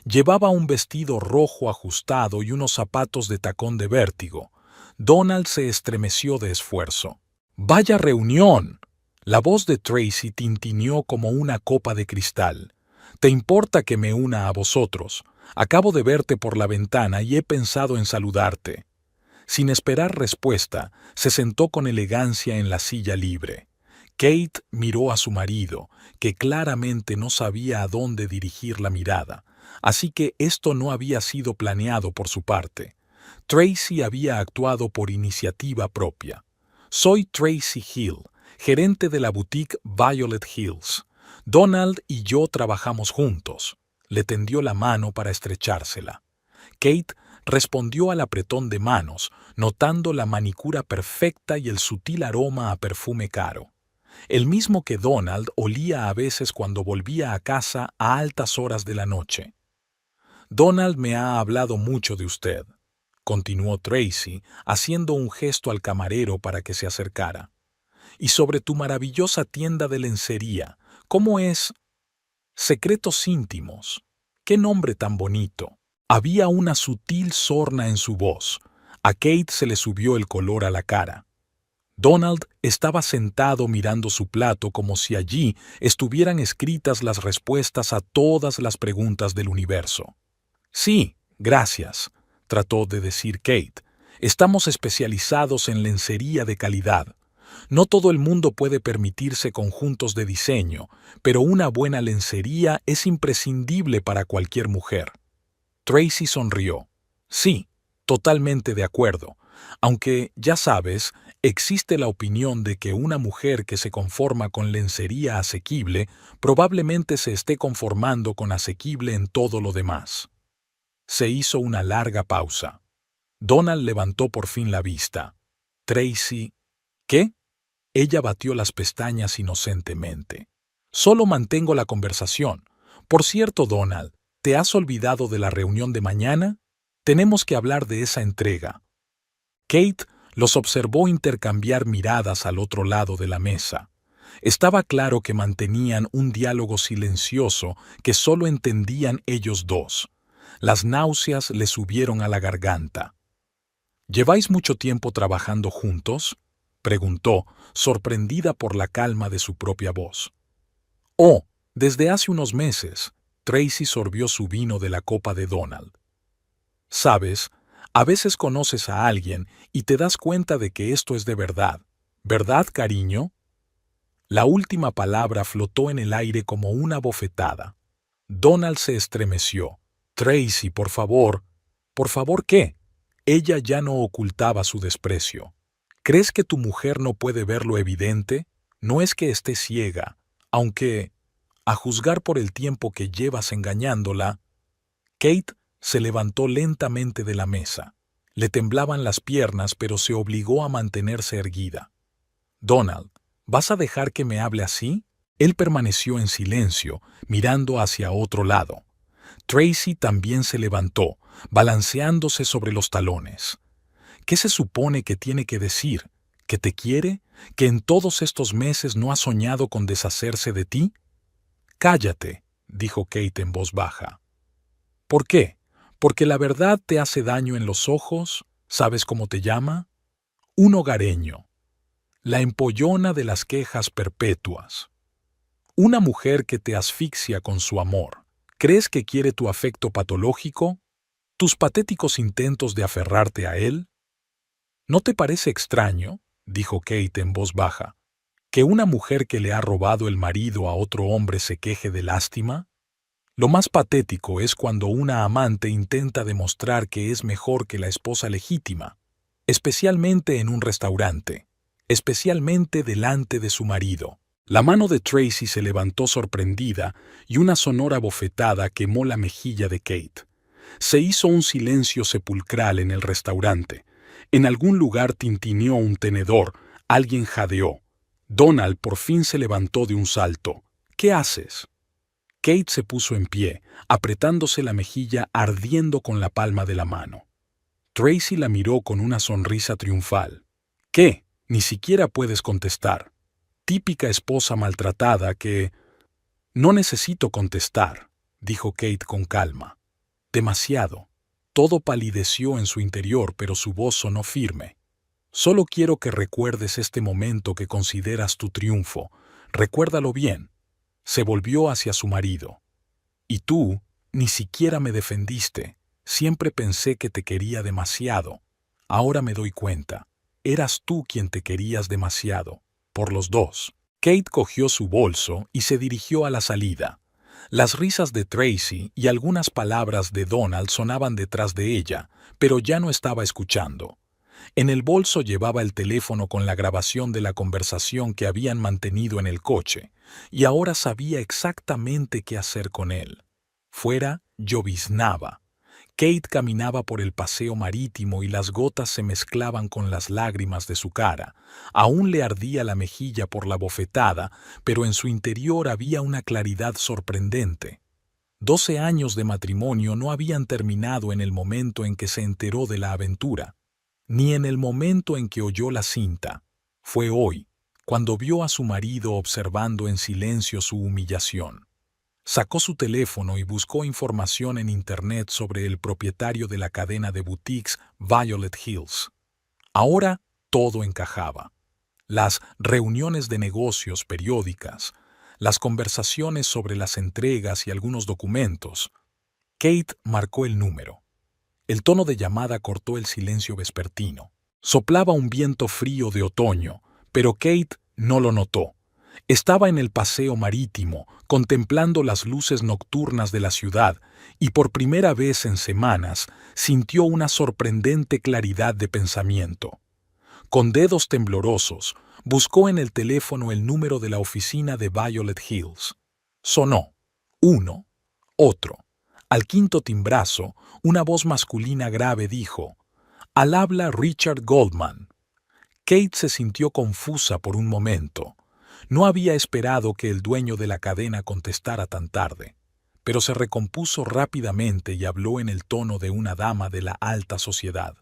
Llevaba un vestido rojo ajustado y unos zapatos de tacón de vértigo. Donald se estremeció de esfuerzo. ¡Vaya reunión! La voz de Tracy tintineó como una copa de cristal. ¿Te importa que me una a vosotros? Acabo de verte por la ventana y he pensado en saludarte. Sin esperar respuesta, se sentó con elegancia en la silla libre. Kate miró a su marido, que claramente no sabía a dónde dirigir la mirada, así que esto no había sido planeado por su parte. Tracy había actuado por iniciativa propia. Soy Tracy Hill, gerente de la boutique Violet Hills. Donald y yo trabajamos juntos. Le tendió la mano para estrechársela. Kate respondió al apretón de manos, notando la manicura perfecta y el sutil aroma a perfume caro. El mismo que Donald olía a veces cuando volvía a casa a altas horas de la noche. Donald me ha hablado mucho de usted, continuó Tracy, haciendo un gesto al camarero para que se acercara. Y sobre tu maravillosa tienda de lencería, ¿cómo es? Secretos íntimos. ¡Qué nombre tan bonito! Había una sutil sorna en su voz. A Kate se le subió el color a la cara. Donald estaba sentado mirando su plato como si allí estuvieran escritas las respuestas a todas las preguntas del universo. Sí, gracias, trató de decir Kate. Estamos especializados en lencería de calidad. No todo el mundo puede permitirse conjuntos de diseño, pero una buena lencería es imprescindible para cualquier mujer. Tracy sonrió. Sí, totalmente de acuerdo, aunque, ya sabes, existe la opinión de que una mujer que se conforma con lencería asequible probablemente se esté conformando con asequible en todo lo demás. Se hizo una larga pausa. Donald levantó por fin la vista. Tracy, ¿qué? Ella batió las pestañas inocentemente. Solo mantengo la conversación. Por cierto, Donald, ¿te has olvidado de la reunión de mañana? Tenemos que hablar de esa entrega. Kate los observó intercambiar miradas al otro lado de la mesa. Estaba claro que mantenían un diálogo silencioso que solo entendían ellos dos. Las náuseas le subieron a la garganta. ¿Lleváis mucho tiempo trabajando juntos?, preguntó, sorprendida por la calma de su propia voz. Oh, desde hace unos meses. Tracy sorbió su vino de la copa de Donald. Sabes, a veces conoces a alguien y te das cuenta de que esto es de verdad. ¿Verdad, cariño? La última palabra flotó en el aire como una bofetada. Donald se estremeció. Tracy, por favor. ¿Por favor qué? Ella ya no ocultaba su desprecio. ¿Crees que tu mujer no puede ver lo evidente? No es que esté ciega, aunque, a juzgar por el tiempo que llevas engañándola. Kate se levantó lentamente de la mesa. Le temblaban las piernas, pero se obligó a mantenerse erguida. Donald, ¿vas a dejar que me hable así? Él permaneció en silencio, mirando hacia otro lado. Tracy también se levantó, balanceándose sobre los talones. ¿Qué se supone que tiene que decir? ¿Que te quiere? ¿Que en todos estos meses no ha soñado con deshacerse de ti? Cállate, dijo Kate en voz baja. ¿Por qué? ¿Porque la verdad te hace daño en los ojos? ¿Sabes cómo te llama? Un hogareño. La empollona de las quejas perpetuas. Una mujer que te asfixia con su amor. ¿Crees que quiere tu afecto patológico? ¿Tus patéticos intentos de aferrarte a él? ¿No te parece extraño, dijo Kate en voz baja, que una mujer que le ha robado el marido a otro hombre se queje de lástima? Lo más patético es cuando una amante intenta demostrar que es mejor que la esposa legítima, especialmente en un restaurante, especialmente delante de su marido. La mano de Tracy se levantó sorprendida y una sonora bofetada quemó la mejilla de Kate. Se hizo un silencio sepulcral en el restaurante. En algún lugar tintineó un tenedor, alguien jadeó. Donald por fin se levantó de un salto. ¿Qué haces? Kate se puso en pie, apretándose la mejilla ardiendo con la palma de la mano. Tracy la miró con una sonrisa triunfal. ¿Qué? Ni siquiera puedes contestar. Típica esposa maltratada que... No necesito contestar, dijo Kate con calma. Demasiado. Todo palideció en su interior, pero su voz sonó firme. Solo quiero que recuerdes este momento que consideras tu triunfo. Recuérdalo bien. Se volvió hacia su marido. Y tú ni siquiera me defendiste. Siempre pensé que te quería demasiado. Ahora me doy cuenta. Eras tú quien te querías demasiado. Por los dos. Kate cogió su bolso y se dirigió a la salida. Las risas de Tracy y algunas palabras de Donald sonaban detrás de ella, pero ya no estaba escuchando. En el bolso llevaba el teléfono con la grabación de la conversación que habían mantenido en el coche, y ahora sabía exactamente qué hacer con él. Fuera lloviznaba. Kate caminaba por el paseo marítimo y las gotas se mezclaban con las lágrimas de su cara. Aún le ardía la mejilla por la bofetada, pero en su interior había una claridad sorprendente. 12 años de matrimonio no habían terminado en el momento en que se enteró de la aventura, ni en el momento en que oyó la cinta. Fue hoy, cuando vio a su marido observando en silencio su humillación. Sacó su teléfono y buscó información en Internet sobre el propietario de la cadena de boutiques Violet Hills. Ahora todo encajaba. Las reuniones de negocios periódicas, las conversaciones sobre las entregas y algunos documentos. Kate marcó el número. El tono de llamada cortó el silencio vespertino. Soplaba un viento frío de otoño, pero Kate no lo notó. Estaba en el paseo marítimo, contemplando las luces nocturnas de la ciudad, y por primera vez en semanas sintió una sorprendente claridad de pensamiento. Con dedos temblorosos, buscó en el teléfono el número de la oficina de Violet Hills. Sonó. Uno. Otro. Al quinto timbrazo, una voz masculina grave dijo: «Al habla Richard Goldman». Kate se sintió confusa por un momento. No había esperado que el dueño de la cadena contestara tan tarde, pero se recompuso rápidamente y habló en el tono de una dama de la alta sociedad.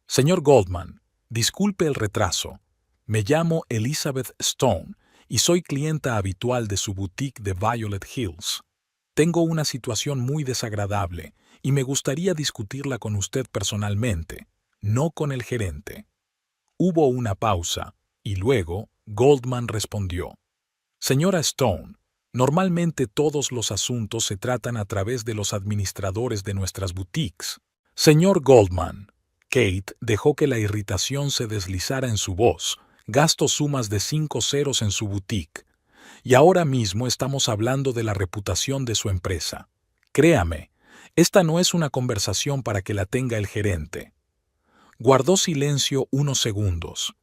«Señor Goldman, disculpe el retraso. Me llamo Elizabeth Stone y soy clienta habitual de su boutique de Violet Hills. Tengo una situación muy desagradable y me gustaría discutirla con usted personalmente, no con el gerente». Hubo una pausa y luego Goldman respondió: «Señora Stone, normalmente todos los asuntos se tratan a través de los administradores de nuestras boutiques». «Señor Goldman». Kate dejó que la irritación se deslizara en su voz. «Gasto sumas de 5 ceros en su boutique. Y ahora mismo estamos hablando de la reputación de su empresa. Créame, esta no es una conversación para que la tenga el gerente». Guardó silencio unos segundos.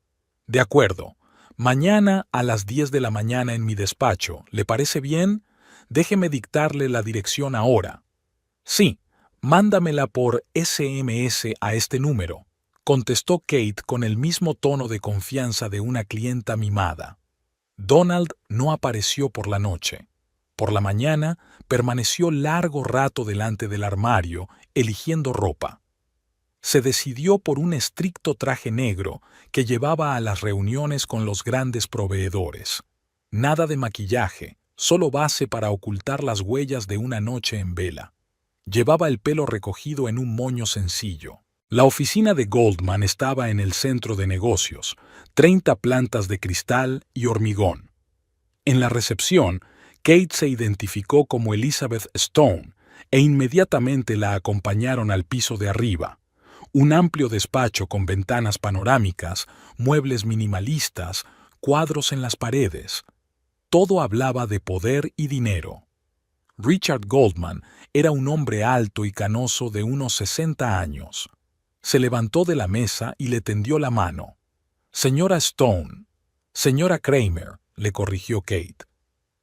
«De acuerdo. Mañana a las 10 de la mañana en mi despacho. ¿Le parece bien? Déjeme dictarle la dirección ahora». «Sí, mándamela por SMS a este número», contestó Kate con el mismo tono de confianza de una clienta mimada. Donald no apareció por la noche. Por la mañana permaneció largo rato delante del armario, eligiendo ropa. Se decidió por un estricto traje negro que llevaba a las reuniones con los grandes proveedores. Nada de maquillaje, solo base para ocultar las huellas de una noche en vela. Llevaba el pelo recogido en un moño sencillo. La oficina de Goldman estaba en el centro de negocios, 30 plantas de cristal y hormigón. En la recepción, Kate se identificó como Elizabeth Stone e inmediatamente la acompañaron al piso de arriba. Un amplio despacho con ventanas panorámicas, muebles minimalistas, cuadros en las paredes. Todo hablaba de poder y dinero. Richard Goldman era un hombre alto y canoso de unos 60 años. Se levantó de la mesa y le tendió la mano. «Señora Stone». «Señora Kramer», le corrigió Kate.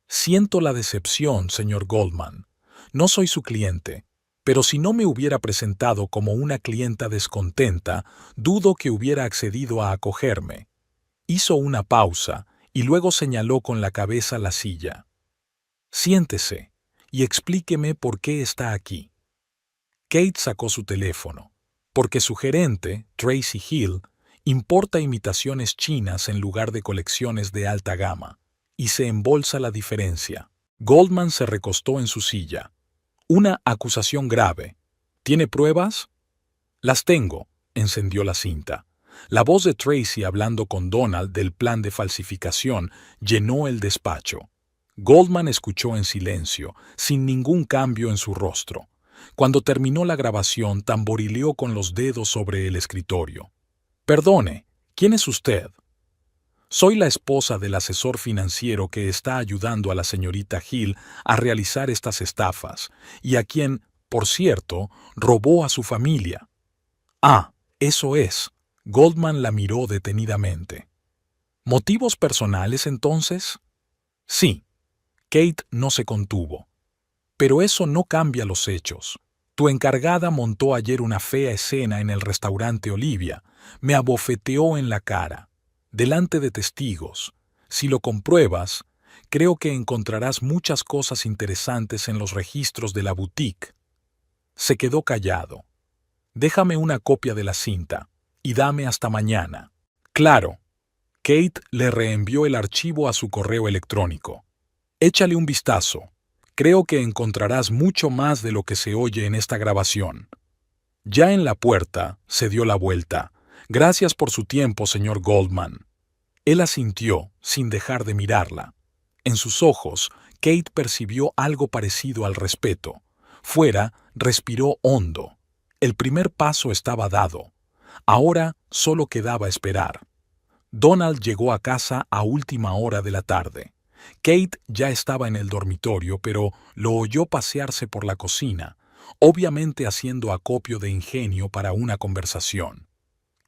«Siento la decepción, señor Goldman. No soy su cliente. Pero si no me hubiera presentado como una clienta descontenta, dudo que hubiera accedido a acogerme». Hizo una pausa y luego señaló con la cabeza la silla. «Siéntese y explíqueme por qué está aquí». Kate sacó su teléfono, porque su gerente, Tracy Hill, importa imitaciones chinas en lugar de colecciones de alta gama, y se embolsa la diferencia. Goldman se recostó en su silla. «Una acusación grave. ¿Tiene pruebas?» «Las tengo», encendió la cinta. La voz de Tracy hablando con Donald del plan de falsificación llenó el despacho. Goldman escuchó en silencio, sin ningún cambio en su rostro. Cuando terminó la grabación, tamborileó con los dedos sobre el escritorio. «Perdone, ¿quién es usted?» «Soy la esposa del asesor financiero que está ayudando a la señorita Hill a realizar estas estafas, y a quien, por cierto, robó a su familia». «Ah, eso es». Goldman la miró detenidamente. «¿Motivos personales, entonces?» «Sí». Kate no se contuvo. «Pero eso no cambia los hechos. Tu encargada montó ayer una fea escena en el restaurante Olivia. Me abofeteó en la cara, delante de testigos. Si lo compruebas, creo que encontrarás muchas cosas interesantes en los registros de la boutique». Se quedó callado. «Déjame una copia de la cinta y dame hasta mañana». «Claro». Kate le reenvió el archivo a su correo electrónico. «Échale un vistazo. Creo que encontrarás mucho más de lo que se oye en esta grabación». Ya en la puerta, se dio la vuelta. «Gracias por su tiempo, señor Goldman». Él asintió, sin dejar de mirarla. En sus ojos, Kate percibió algo parecido al respeto. Fuera, respiró hondo. El primer paso estaba dado. Ahora solo quedaba esperar. Donald llegó a casa a última hora de la tarde. Kate ya estaba en el dormitorio, pero lo oyó pasearse por la cocina, obviamente haciendo acopio de ingenio para una conversación.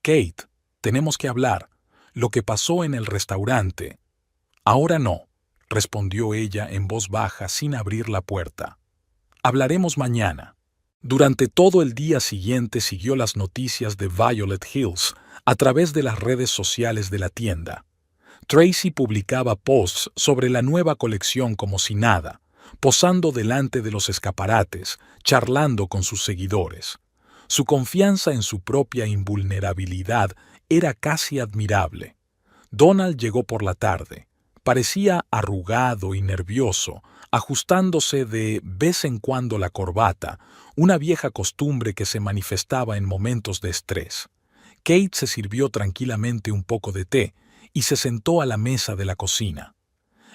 «Kate, tenemos que hablar. Lo que pasó en el restaurante». «Ahora no», respondió ella en voz baja sin abrir la puerta. «Hablaremos mañana». Durante todo el día siguiente siguió las noticias de Violet Hills a través de las redes sociales de la tienda. Tracy publicaba posts sobre la nueva colección como si nada, posando delante de los escaparates, charlando con sus seguidores. Su confianza en su propia invulnerabilidad era casi admirable. Donald llegó por la tarde. Parecía arrugado y nervioso, ajustándose de vez en cuando la corbata, una vieja costumbre que se manifestaba en momentos de estrés. Kate se sirvió tranquilamente un poco de té y se sentó a la mesa de la cocina.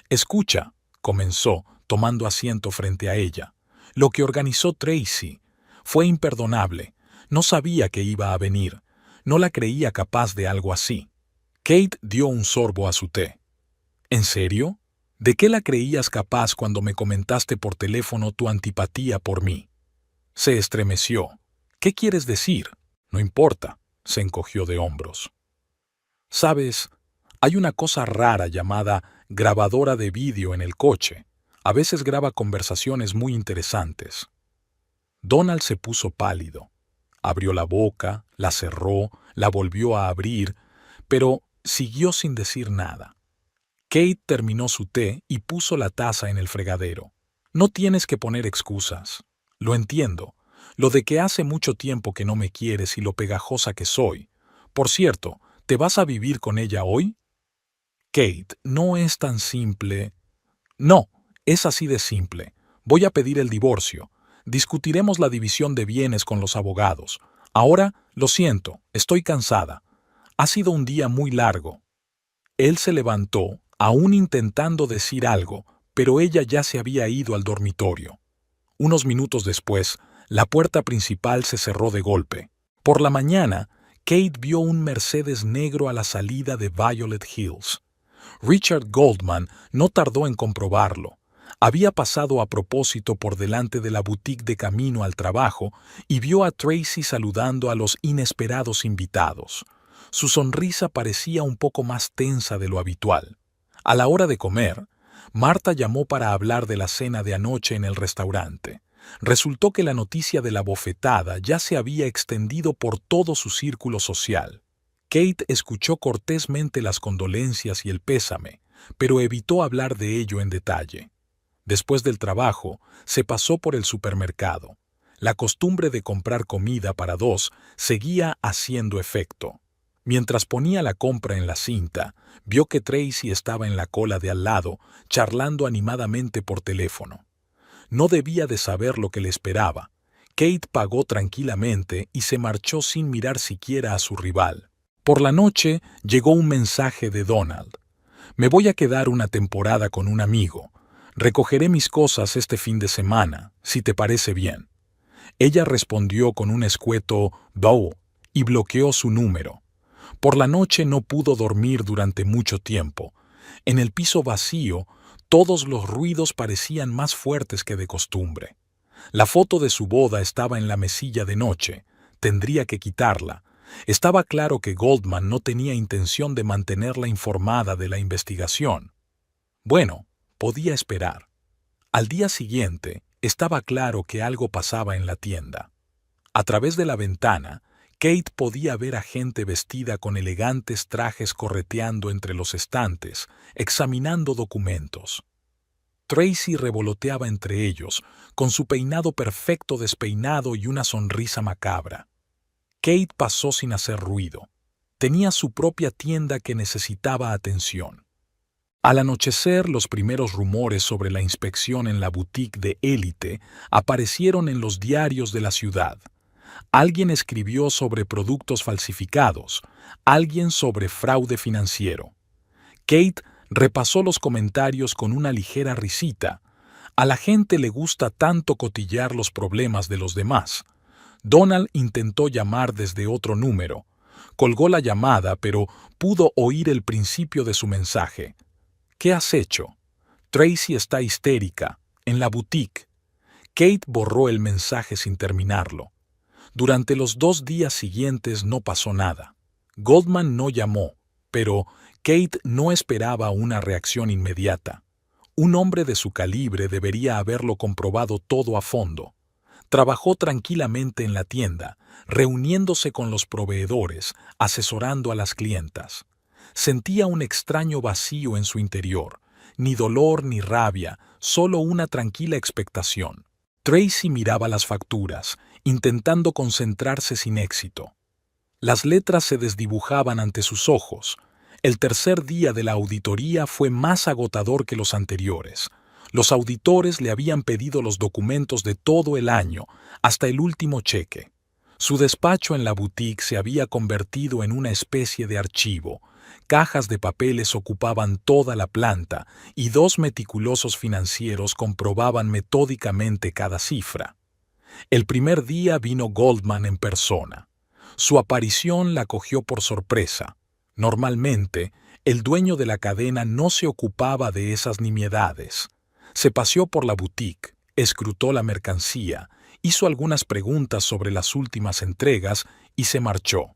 «Escucha», comenzó, tomando asiento frente a ella. «Lo que organizó Tracy fue imperdonable. No sabía que iba a venir. No la creía capaz de algo así». Kate dio un sorbo a su té. «¿En serio? ¿De qué la creías capaz cuando me comentaste por teléfono tu antipatía por mí?» Se estremeció. «¿Qué quieres decir?» «No importa», se encogió de hombros. «Sabes, hay una cosa rara llamada grabadora de vídeo en el coche. A veces graba conversaciones muy interesantes». Donald se puso pálido. Abrió la boca, la cerró, la volvió a abrir, pero siguió sin decir nada. Kate terminó su té y puso la taza en el fregadero. «No tienes que poner excusas. Lo entiendo. Lo de que hace mucho tiempo que no me quieres y lo pegajosa que soy. Por cierto, ¿te vas a vivir con ella hoy?» «Kate, no es tan simple». «No, es así de simple. Voy a pedir el divorcio. Discutiremos la división de bienes con los abogados. Ahora, lo siento, estoy cansada. Ha sido un día muy largo». Él se levantó, aún intentando decir algo, pero ella ya se había ido al dormitorio. Unos minutos después, la puerta principal se cerró de golpe. Por la mañana, Kate vio un Mercedes negro a la salida de Violet Hills. Richard Goldman no tardó en comprobarlo. Había pasado a propósito por delante de la boutique de camino al trabajo y vio a Tracy saludando a los inesperados invitados. Su sonrisa parecía un poco más tensa de lo habitual. A la hora de comer, Marta llamó para hablar de la cena de anoche en el restaurante. Resultó que la noticia de la bofetada ya se había extendido por todo su círculo social. Kate escuchó cortésmente las condolencias y el pésame, pero evitó hablar de ello en detalle. Después del trabajo, se pasó por el supermercado. La costumbre de comprar comida para dos seguía haciendo efecto. Mientras ponía la compra en la cinta, vio que Tracy estaba en la cola de al lado, charlando animadamente por teléfono. No debía de saber lo que le esperaba. Kate pagó tranquilamente y se marchó sin mirar siquiera a su rival. Por la noche llegó un mensaje de Donald. Me voy a quedar una temporada con un amigo. Recogeré mis cosas este fin de semana, si te parece bien. Ella respondió con un escueto "Bow" y bloqueó su número. Por la noche no pudo dormir durante mucho tiempo. En el piso vacío, todos los ruidos parecían más fuertes que de costumbre. La foto de su boda estaba en la mesilla de noche. Tendría que quitarla. Estaba claro que Goldman no tenía intención de mantenerla informada de la investigación. Bueno, podía esperar. Al día siguiente, estaba claro que algo pasaba en la tienda. A través de la ventana, Kate podía ver a gente vestida con elegantes trajes correteando entre los estantes, examinando documentos. Tracy revoloteaba entre ellos, con su peinado perfecto despeinado y una sonrisa macabra. Kate pasó sin hacer ruido. Tenía su propia tienda que necesitaba atención. Al anochecer, los primeros rumores sobre la inspección en la boutique de élite aparecieron en los diarios de la ciudad. Alguien escribió sobre productos falsificados, alguien sobre fraude financiero. Kate repasó los comentarios con una ligera risita. A la gente le gusta tanto cotillar los problemas de los demás. Donald intentó llamar desde otro número. Colgó la llamada, pero pudo oír el principio de su mensaje. ¿Qué has hecho? Tracy está histérica, en la boutique. Kate borró el mensaje sin terminarlo. Durante los 2 días siguientes no pasó nada. Goldman no llamó, pero Kate no esperaba una reacción inmediata. Un hombre de su calibre debería haberlo comprobado todo a fondo. Trabajó tranquilamente en la tienda, reuniéndose con los proveedores, asesorando a las clientas. Sentía un extraño vacío en su interior, ni dolor ni rabia, solo una tranquila expectación. Tracy miraba las facturas, intentando concentrarse sin éxito. Las letras se desdibujaban ante sus ojos. El tercer día de la auditoría fue más agotador que los anteriores. Los auditores le habían pedido los documentos de todo el año, hasta el último cheque. Su despacho en la boutique se había convertido en una especie de archivo. Cajas de papeles ocupaban toda la planta y 2 meticulosos financieros comprobaban metódicamente cada cifra. El primer día vino Goldman en persona. Su aparición la cogió por sorpresa. Normalmente, el dueño de la cadena no se ocupaba de esas nimiedades. Se paseó por la boutique, escrutó la mercancía, hizo algunas preguntas sobre las últimas entregas y se marchó.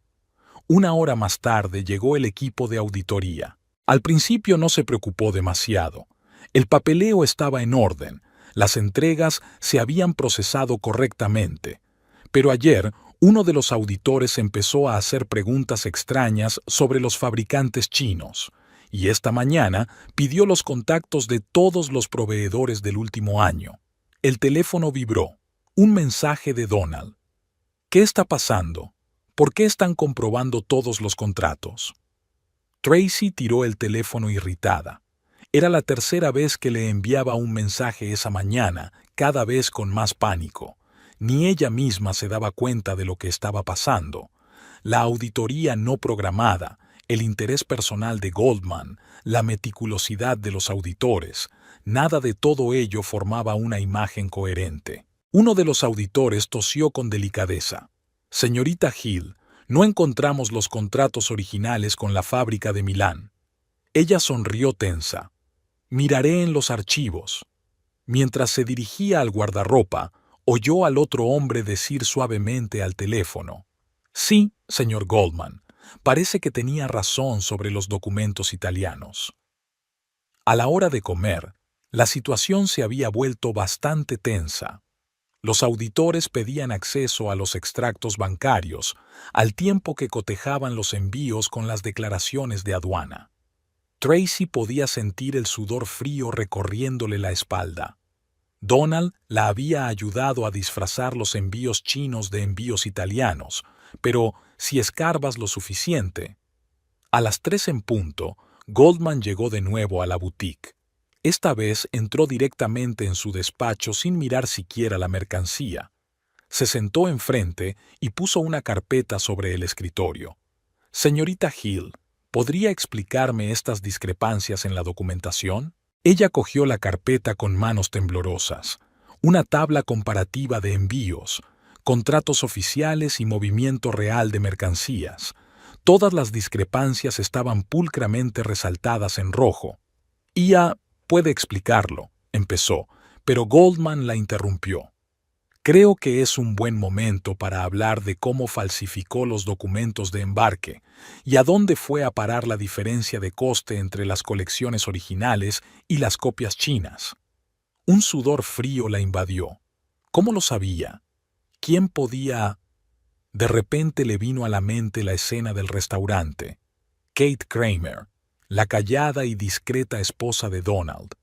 1 hora más tarde llegó el equipo de auditoría. Al principio no se preocupó demasiado. El papeleo estaba en orden, las entregas se habían procesado correctamente. Pero ayer, uno de los auditores empezó a hacer preguntas extrañas sobre los fabricantes chinos, y esta mañana pidió los contactos de todos los proveedores del último año. El teléfono vibró. Un mensaje de Donald. ¿Qué está pasando? ¿Por qué están comprobando todos los contratos? Tracy tiró el teléfono irritada. Era la tercera vez que le enviaba un mensaje esa mañana, cada vez con más pánico. Ni ella misma se daba cuenta de lo que estaba pasando. La auditoría no programada, el interés personal de Goldman, la meticulosidad de los auditores, nada de todo ello formaba una imagen coherente. Uno de los auditores tosió con delicadeza. «Señorita Hill, no encontramos los contratos originales con la fábrica de Milán». Ella sonrió tensa. «Miraré en los archivos». Mientras se dirigía al guardarropa, oyó al otro hombre decir suavemente al teléfono: «Sí, señor Goldman, parece que tenía razón sobre los documentos italianos». A la hora de comer, la situación se había vuelto bastante tensa. Los auditores pedían acceso a los extractos bancarios, al tiempo que cotejaban los envíos con las declaraciones de aduana. Tracy podía sentir el sudor frío recorriéndole la espalda. Donald la había ayudado a disfrazar los envíos chinos de envíos italianos, pero si escarbas lo suficiente. A las 3 en punto, Goldman llegó de nuevo a la boutique. Esta vez entró directamente en su despacho sin mirar siquiera la mercancía. Se sentó enfrente y puso una carpeta sobre el escritorio. Señorita Hill, ¿podría explicarme estas discrepancias en la documentación? Ella cogió la carpeta con manos temblorosas. Una tabla comparativa de envíos, contratos oficiales y movimiento real de mercancías. Todas las discrepancias estaban pulcramente resaltadas en rojo. «IA puede explicarlo», empezó, pero Goldman la interrumpió. «Creo que es un buen momento para hablar de cómo falsificó los documentos de embarque y a dónde fue a parar la diferencia de coste entre las colecciones originales y las copias chinas». Un sudor frío la invadió. ¿Cómo lo sabía? ¿Quién podía...? De repente le vino a la mente la escena del restaurante. Kate Kramer, la callada y discreta esposa de Donald,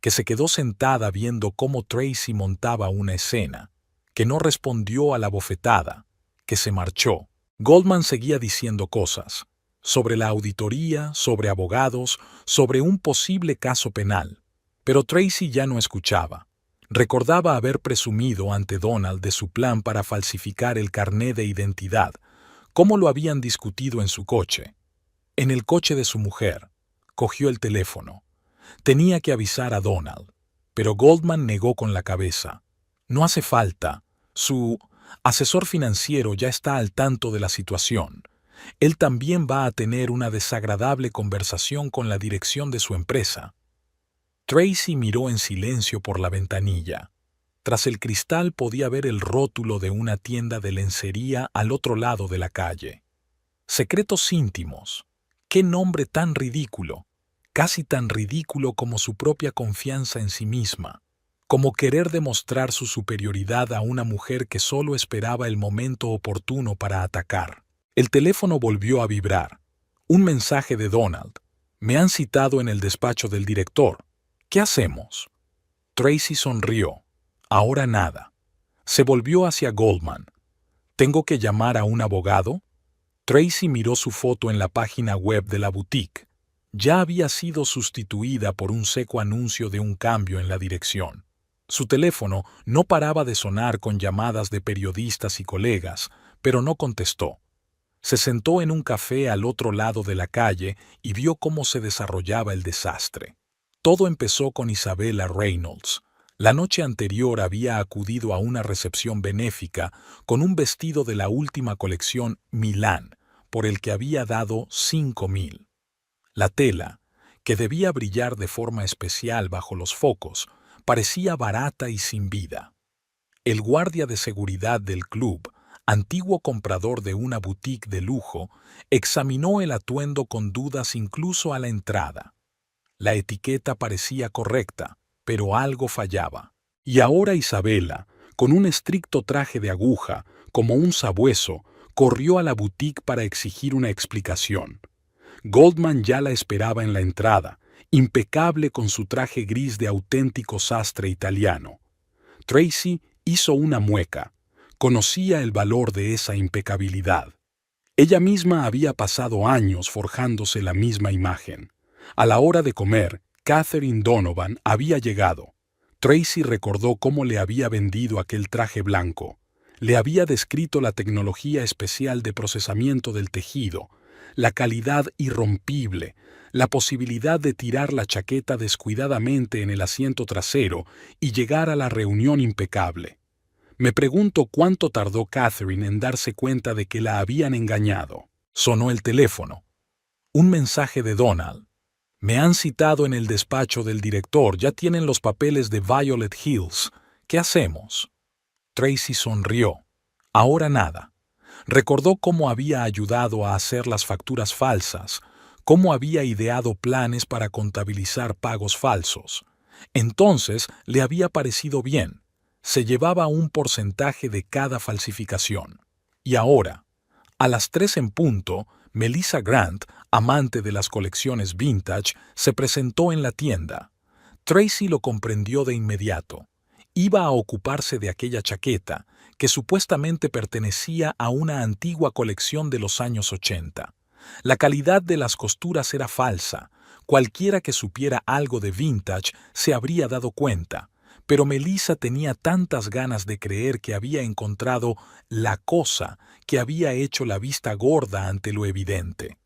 que se quedó sentada viendo cómo Tracy montaba una escena, que no respondió a la bofetada, que se marchó. Goldman seguía diciendo cosas, sobre la auditoría, sobre abogados, sobre un posible caso penal, pero Tracy ya no escuchaba. Recordaba haber presumido ante Donald de su plan para falsificar el carné de identidad, cómo lo habían discutido en su coche. En el coche de su mujer. Cogió el teléfono. Tenía que avisar a Donald, pero Goldman negó con la cabeza. No hace falta. Su asesor financiero ya está al tanto de la situación. Él también va a tener una desagradable conversación con la dirección de su empresa. Tracy miró en silencio por la ventanilla. Tras el cristal podía ver el rótulo de una tienda de lencería al otro lado de la calle. Secretos íntimos. ¡Qué nombre tan ridículo! Casi tan ridículo como su propia confianza en sí misma, como querer demostrar su superioridad a una mujer que solo esperaba el momento oportuno para atacar. El teléfono volvió a vibrar. Un mensaje de Donald. «Me han citado en el despacho del director. ¿Qué hacemos?» Tracy sonrió. Ahora nada. Se volvió hacia Goldman. «¿Tengo que llamar a un abogado?» Tracy miró su foto en la página web de la boutique. Ya había sido sustituida por un seco anuncio de un cambio en la dirección. Su teléfono no paraba de sonar con llamadas de periodistas y colegas, pero no contestó. Se sentó en un café al otro lado de la calle y vio cómo se desarrollaba el desastre. Todo empezó con Isabella Reynolds. La noche anterior había acudido a una recepción benéfica con un vestido de la última colección Milán, por el que había dado 5,000. La tela, que debía brillar de forma especial bajo los focos, parecía barata y sin vida. El guardia de seguridad del club, antiguo comprador de una boutique de lujo, examinó el atuendo con dudas incluso a la entrada. La etiqueta parecía correcta, pero algo fallaba. Y ahora Isabella, con un estricto traje de aguja, como un sabueso, corrió a la boutique para exigir una explicación. Goldman ya la esperaba en la entrada, impecable con su traje gris de auténtico sastre italiano. Tracy hizo una mueca. Conocía el valor de esa impecabilidad. Ella misma había pasado años forjándose la misma imagen. A la hora de comer, Catherine Donovan había llegado. Tracy recordó cómo le había vendido aquel traje blanco. Le había descrito la tecnología especial de procesamiento del tejido, la calidad irrompible, la posibilidad de tirar la chaqueta descuidadamente en el asiento trasero y llegar a la reunión impecable. Me pregunto cuánto tardó Catherine en darse cuenta de que la habían engañado. Sonó el teléfono. Un mensaje de Donald. «Me han citado en el despacho del director, ya tienen los papeles de Violet Hills. ¿Qué hacemos?» Tracy sonrió. Ahora nada. Recordó cómo había ayudado a hacer las facturas falsas, cómo había ideado planes para contabilizar pagos falsos. Entonces le había parecido bien. Se llevaba un porcentaje de cada falsificación. Y ahora, a las 3 en punto, Melissa Grant amante de las colecciones vintage, se presentó en la tienda. Tracy lo comprendió de inmediato. Iba a ocuparse de aquella chaqueta, que supuestamente pertenecía a una antigua colección de los años 80. La calidad de las costuras era falsa. Cualquiera que supiera algo de vintage se habría dado cuenta, pero Melissa tenía tantas ganas de creer que había encontrado la cosa que había hecho la vista gorda ante lo evidente.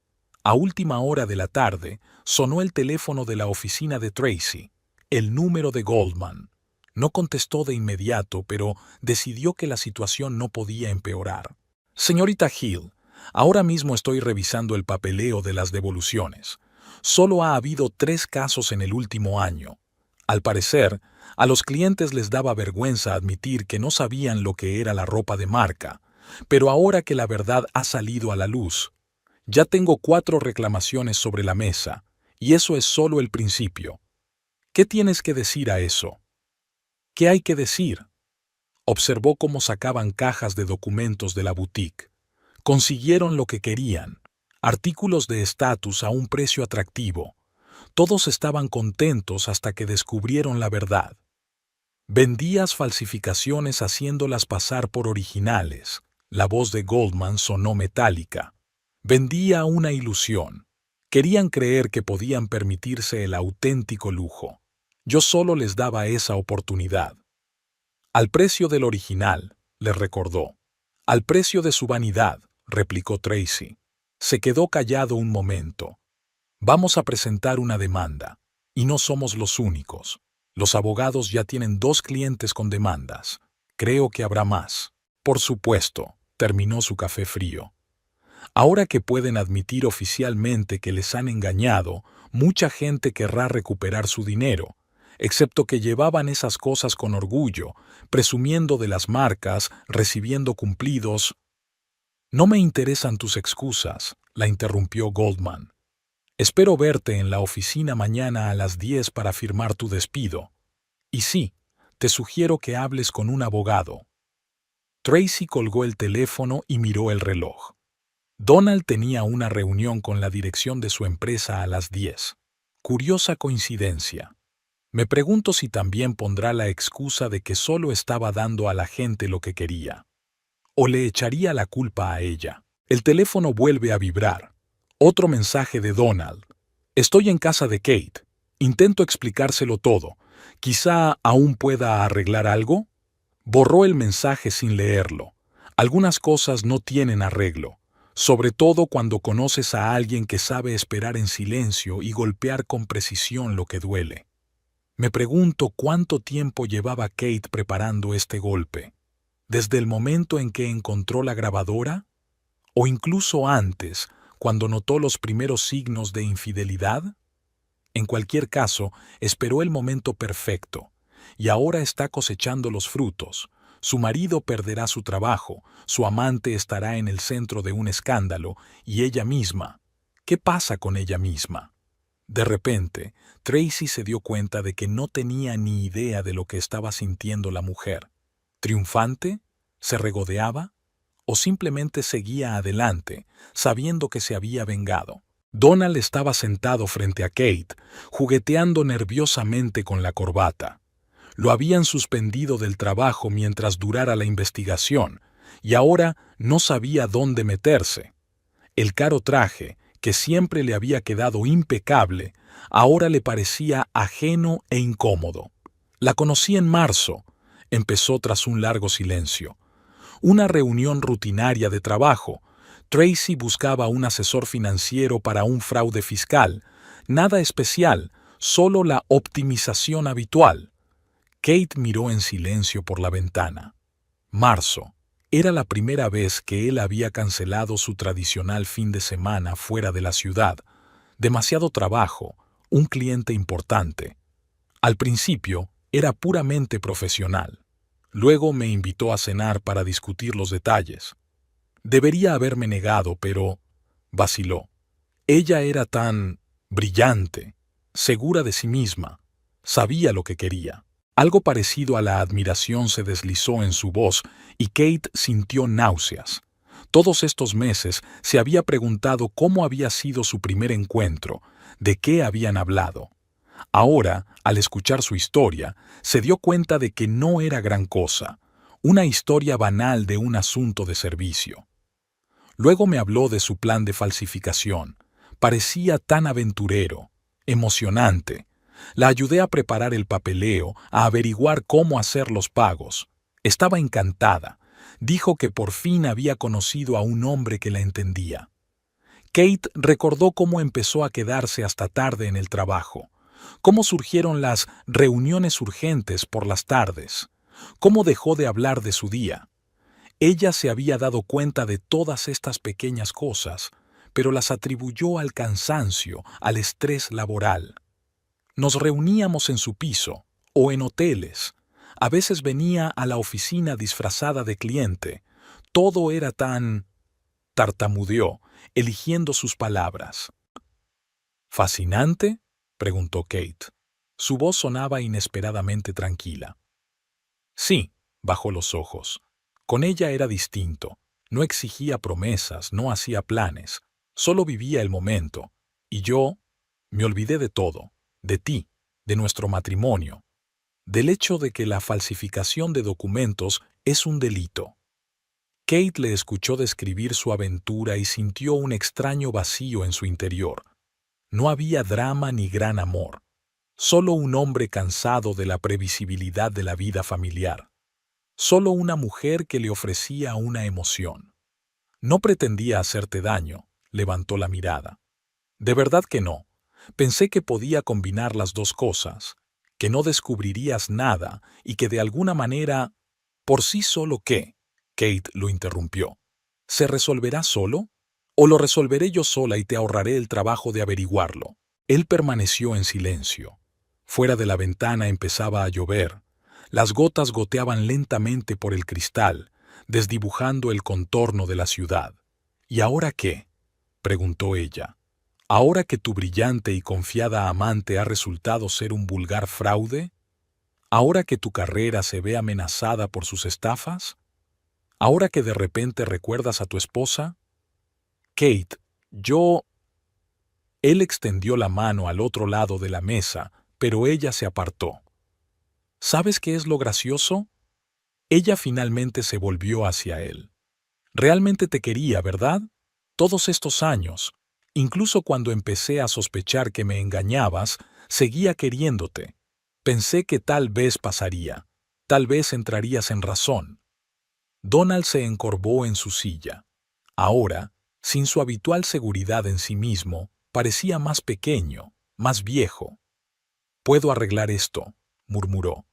A última hora de la tarde, sonó el teléfono de la oficina de Tracy, el número de Goldman. No contestó de inmediato, pero decidió que la situación no podía empeorar. Señorita Hill, ahora mismo estoy revisando el papeleo de las devoluciones. Solo ha habido 3 casos en el último año. Al parecer, a los clientes les daba vergüenza admitir que no sabían lo que era la ropa de marca, pero ahora que la verdad ha salido a la luz, ya tengo 4 reclamaciones sobre la mesa, y eso es solo el principio. ¿Qué tienes que decir a eso? ¿Qué hay que decir? Observó cómo sacaban cajas de documentos de la boutique. Consiguieron lo que querían, artículos de estatus a un precio atractivo. Todos estaban contentos hasta que descubrieron la verdad. Vendías falsificaciones haciéndolas pasar por originales. La voz de Goldman sonó metálica. Vendía una ilusión. Querían creer que podían permitirse el auténtico lujo. Yo solo les daba esa oportunidad. Al precio del original, les recordó. Al precio de su vanidad, replicó Tracy. Se quedó callado un momento. Vamos a presentar una demanda. Y no somos los únicos. Los abogados ya tienen 2 clientes con demandas. Creo que habrá más. Por supuesto, terminó su café frío. Ahora que pueden admitir oficialmente que les han engañado, mucha gente querrá recuperar su dinero, excepto que llevaban esas cosas con orgullo, presumiendo de las marcas, recibiendo cumplidos. No me interesan tus excusas, la interrumpió Goldman. Espero verte en la oficina mañana a las 10 para firmar tu despido. Y sí, te sugiero que hables con un abogado. Tracy colgó el teléfono y miró el reloj. Donald tenía una reunión con la dirección de su empresa a las 10. Curiosa coincidencia. Me pregunto si también pondrá la excusa de que solo estaba dando a la gente lo que quería. O le echaría la culpa a ella. El teléfono vuelve a vibrar. Otro mensaje de Donald. Estoy en casa de Kate. Intento explicárselo todo. Quizá aún pueda arreglar algo. Borró el mensaje sin leerlo. Algunas cosas no tienen arreglo, sobre todo cuando conoces a alguien que sabe esperar en silencio y golpear con precisión lo que duele. Me pregunto cuánto tiempo llevaba Kate preparando este golpe. ¿Desde el momento en que encontró la grabadora? ¿O incluso antes, cuando notó los primeros signos de infidelidad? En cualquier caso, esperó el momento perfecto, y ahora está cosechando los frutos. Su marido perderá su trabajo, su amante estará en el centro de un escándalo, y ella misma. ¿Qué pasa con ella misma? De repente, Tracy se dio cuenta de que no tenía ni idea de lo que estaba sintiendo la mujer. ¿Triunfante? ¿Se regodeaba? ¿O simplemente seguía adelante, sabiendo que se había vengado? Donald estaba sentado frente a Kate, jugueteando nerviosamente con la corbata. Lo habían suspendido del trabajo mientras durara la investigación, y ahora no sabía dónde meterse. El caro traje, que siempre le había quedado impecable, ahora le parecía ajeno e incómodo. La conocí en marzo, empezó tras un largo silencio. Una reunión rutinaria de trabajo. Tracy buscaba un asesor financiero para un fraude fiscal. Nada especial, solo la optimización habitual. Kate miró en silencio por la ventana. Marzo. Era la primera vez que él había cancelado su tradicional fin de semana fuera de la ciudad. Demasiado trabajo, un cliente importante. Al principio, era puramente profesional. Luego me invitó a cenar para discutir los detalles. Debería haberme negado, pero vaciló. Ella era tan brillante, segura de sí misma. Sabía lo que quería. Algo parecido a la admiración se deslizó en su voz y Kate sintió náuseas. Todos estos meses se había preguntado cómo había sido su primer encuentro, de qué habían hablado. Ahora, al escuchar su historia, se dio cuenta de que no era gran cosa, una historia banal de un asunto de servicio. Luego me habló de su plan de falsificación. Parecía tan aventurero, emocionante. La ayudé a preparar el papeleo, a averiguar cómo hacer los pagos. Estaba encantada. Dijo que por fin había conocido a un hombre que la entendía. Kate recordó cómo empezó a quedarse hasta tarde en el trabajo, cómo surgieron las reuniones urgentes por las tardes, cómo dejó de hablar de su día. Ella se había dado cuenta de todas estas pequeñas cosas, pero las atribuyó al cansancio, al estrés laboral. Nos reuníamos en su piso o en hoteles. A veces venía a la oficina disfrazada de cliente. Todo era tan... tartamudeó, eligiendo sus palabras. ¿Fascinante?, preguntó Kate. Su voz sonaba inesperadamente tranquila. Sí, bajó los ojos. Con ella era distinto. No exigía promesas, no hacía planes. Solo vivía el momento. Y yo me olvidé de todo, de ti, de nuestro matrimonio, del hecho de que la falsificación de documentos es un delito. Kate le escuchó describir su aventura y sintió un extraño vacío en su interior. No había drama ni gran amor, solo un hombre cansado de la previsibilidad de la vida familiar, solo una mujer que le ofrecía una emoción. No pretendía hacerte daño, levantó la mirada. De verdad que no. Pensé que podía combinar las dos cosas, que no descubrirías nada y que de alguna manera, por sí solo qué. Kate lo interrumpió. ¿Se resolverá solo? ¿O lo resolveré yo sola y te ahorraré el trabajo de averiguarlo? Él permaneció en silencio. Fuera de la ventana empezaba a llover. Las gotas goteaban lentamente por el cristal, desdibujando el contorno de la ciudad. ¿Y ahora qué?, preguntó ella. ¿Ahora que tu brillante y confiada amante ha resultado ser un vulgar fraude? ¿Ahora que tu carrera se ve amenazada por sus estafas? ¿Ahora que de repente recuerdas a tu esposa? Kate, yo... Él extendió la mano al otro lado de la mesa, pero ella se apartó. ¿Sabes qué es lo gracioso? Ella finalmente se volvió hacia él. Realmente te quería, ¿verdad? Todos estos años, incluso cuando empecé a sospechar que me engañabas, seguía queriéndote. Pensé que tal vez pasaría, tal vez entrarías en razón. Donald se encorvó en su silla. Ahora, sin su habitual seguridad en sí mismo, parecía más pequeño, más viejo. «Puedo arreglar esto», murmuró.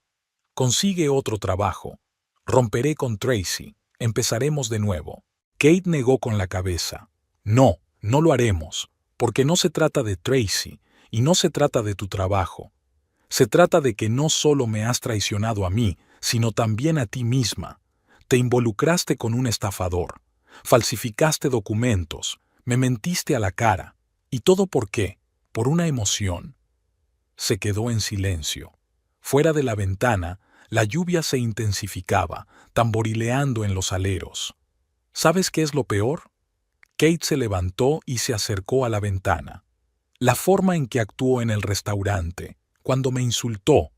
«Consigue otro trabajo. Romperé con Tracy. Empezaremos de nuevo». Kate negó con la cabeza. «No, no lo haremos, porque no se trata de Tracy y no se trata de tu trabajo. Se trata de que no solo me has traicionado a mí, sino también a ti misma. Te involucraste con un estafador, falsificaste documentos, me mentiste a la cara. ¿Y todo por qué? Por una emoción». Se quedó en silencio. Fuera de la ventana, la lluvia se intensificaba, tamborileando en los aleros. ¿Sabes qué es lo peor? Kate se levantó y se acercó a la ventana. La forma en que actuó en el restaurante, cuando me insultó,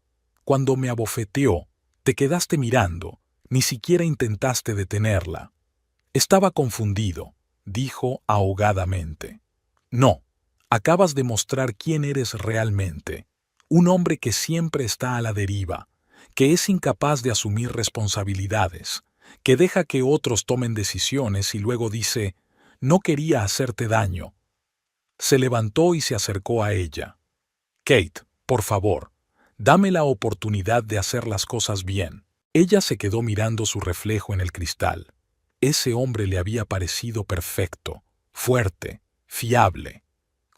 cuando me abofeteó, te quedaste mirando, ni siquiera intentaste detenerla. Estaba confundido, dijo ahogadamente. No, acabas de mostrar quién eres realmente. Un hombre que siempre está a la deriva, que es incapaz de asumir responsabilidades, que deja que otros tomen decisiones y luego dice, no quería hacerte daño. Se levantó y se acercó a ella. Kate, por favor, dame la oportunidad de hacer las cosas bien. Ella se quedó mirando su reflejo en el cristal. Ese hombre le había parecido perfecto, fuerte, fiable.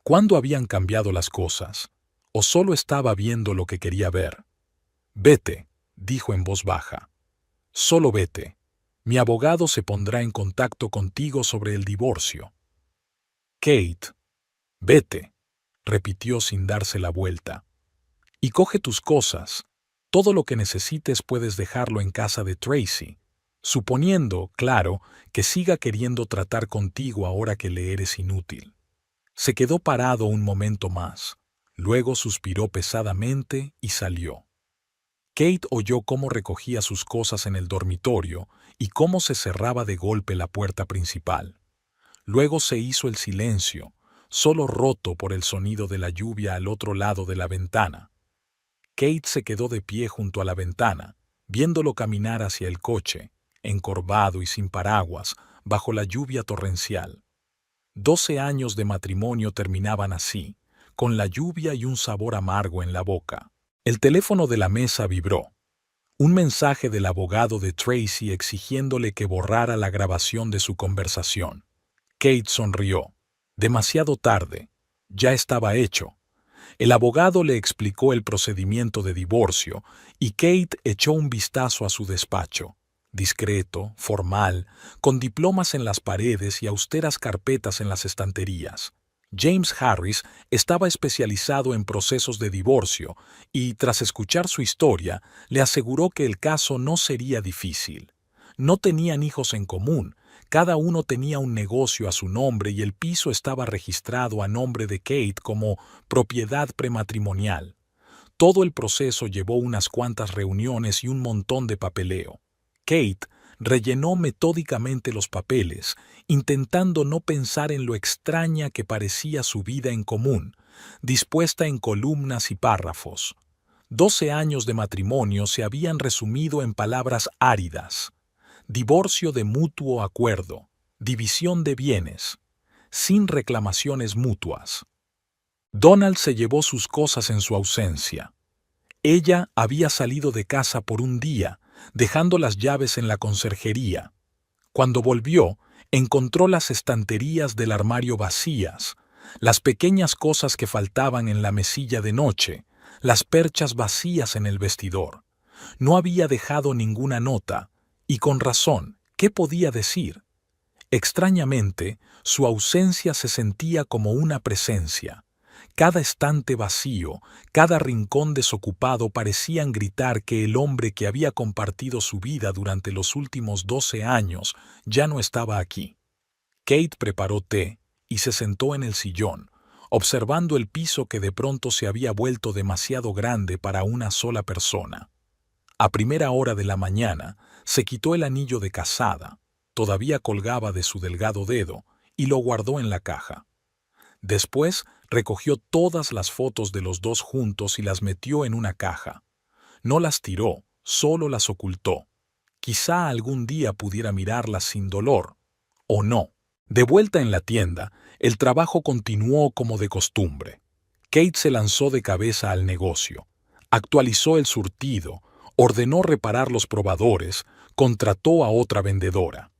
¿Cuándo habían cambiado las cosas? ¿O solo estaba viendo lo que quería ver? Vete, dijo en voz baja. Solo vete. Mi abogado se pondrá en contacto contigo sobre el divorcio. Kate, vete, repitió sin darse la vuelta. Y coge tus cosas. Todo lo que necesites puedes dejarlo en casa de Tracy. suponiendo, claro, que siga queriendo tratar contigo ahora que le eres inútil. Se quedó parado un momento más, luego suspiró pesadamente y salió. Kate oyó cómo recogía sus cosas en el dormitorio y cómo se cerraba de golpe la puerta principal. Luego se hizo el silencio, solo roto por el sonido de la lluvia al otro lado de la ventana. Kate se quedó de pie junto a la ventana, viéndolo caminar hacia el coche, encorvado y sin paraguas, bajo la lluvia torrencial. 12 años de matrimonio terminaban así, con la lluvia y un sabor amargo en la boca. El teléfono de la mesa vibró. Un mensaje del abogado de Tracy exigiéndole que borrara la grabación de su conversación. Kate sonrió. Demasiado tarde. Ya estaba hecho. El abogado le explicó el procedimiento de divorcio y Kate echó un vistazo a su despacho. Discreto, formal, con diplomas en las paredes y austeras carpetas en las estanterías. James Harris estaba especializado en procesos de divorcio y, tras escuchar su historia, le aseguró que el caso no sería difícil. No tenían hijos en común, cada uno tenía un negocio a su nombre y el piso estaba registrado a nombre de Kate como propiedad prematrimonial. Todo el proceso llevó unas cuantas reuniones y un montón de papeleo. Kate rellenó metódicamente los papeles, intentando no pensar en lo extraña que parecía su vida en común, dispuesta en columnas y párrafos. 12 años de matrimonio se habían resumido en palabras áridas. Divorcio de mutuo acuerdo, división de bienes, sin reclamaciones mutuas. Donald se llevó sus cosas en su ausencia. Ella había salido de casa por un día, dejando las llaves en la conserjería. Cuando volvió, encontró las estanterías del armario vacías, las pequeñas cosas que faltaban en la mesilla de noche, las perchas vacías en el vestidor. No había dejado ninguna nota, y con razón, ¿qué podía decir? Extrañamente, su ausencia se sentía como una presencia. Cada estante vacío, cada rincón desocupado parecían gritar que el hombre que había compartido su vida durante los últimos 12 años ya no estaba aquí. Kate preparó té y se sentó en el sillón, observando el piso que de pronto se había vuelto demasiado grande para una sola persona. A primera hora de la mañana, se quitó el anillo de casada, todavía colgaba de su delgado dedo, y lo guardó en la caja. Después recogió todas las fotos de los dos juntos y las metió en una caja. No las tiró, solo las ocultó. Quizá algún día pudiera mirarlas sin dolor. O no. De vuelta en la tienda, el trabajo continuó como de costumbre. Kate se lanzó de cabeza al negocio. Actualizó el surtido, ordenó reparar los probadores, contrató a otra vendedora.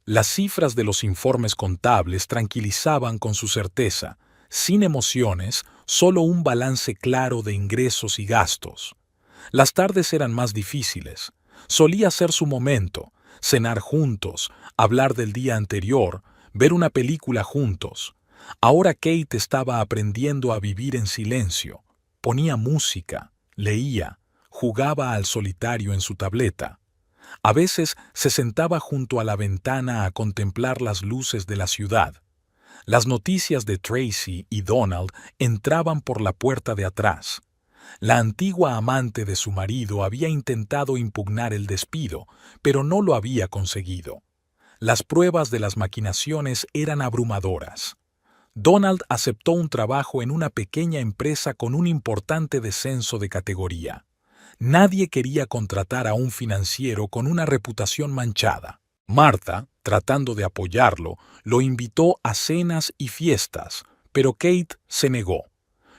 Las cifras de los informes contables tranquilizaban con su certeza, sin emociones, solo un balance claro de ingresos y gastos. Las tardes eran más difíciles. Solía ser su momento, cenar juntos, hablar del día anterior, ver una película juntos. Ahora Kate estaba aprendiendo a vivir en silencio. Ponía música, leía, jugaba al solitario en su tableta. A veces se sentaba junto a la ventana a contemplar las luces de la ciudad. Las noticias de Tracy y Donald entraban por la puerta de atrás. La antigua amante de su marido había intentado impugnar el despido, pero no lo había conseguido. Las pruebas de las maquinaciones eran abrumadoras. Donald aceptó un trabajo en una pequeña empresa con un importante descenso de categoría. Nadie quería contratar a un financiero con una reputación manchada. Martha, tratando de apoyarlo, lo invitó a cenas y fiestas, pero Kate se negó.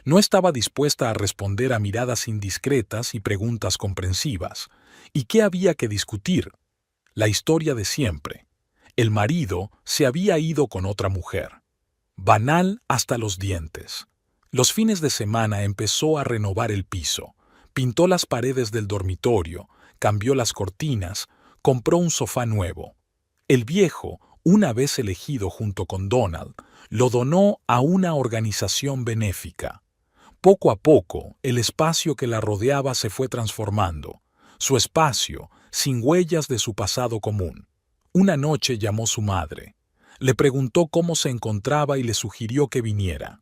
No estaba dispuesta a responder a miradas indiscretas y preguntas comprensivas. ¿Y qué había que discutir? La historia de siempre. El marido se había ido con otra mujer. Banal hasta los dientes. Los fines de semana empezó a renovar el piso. Pintó las paredes del dormitorio, cambió las cortinas, compró un sofá nuevo. El viejo, una vez elegido junto con Donald, lo donó a una organización benéfica. Poco a poco, el espacio que la rodeaba se fue transformando. Su espacio, sin huellas de su pasado común. Una noche llamó su madre. Le preguntó cómo se encontraba y le sugirió que viniera.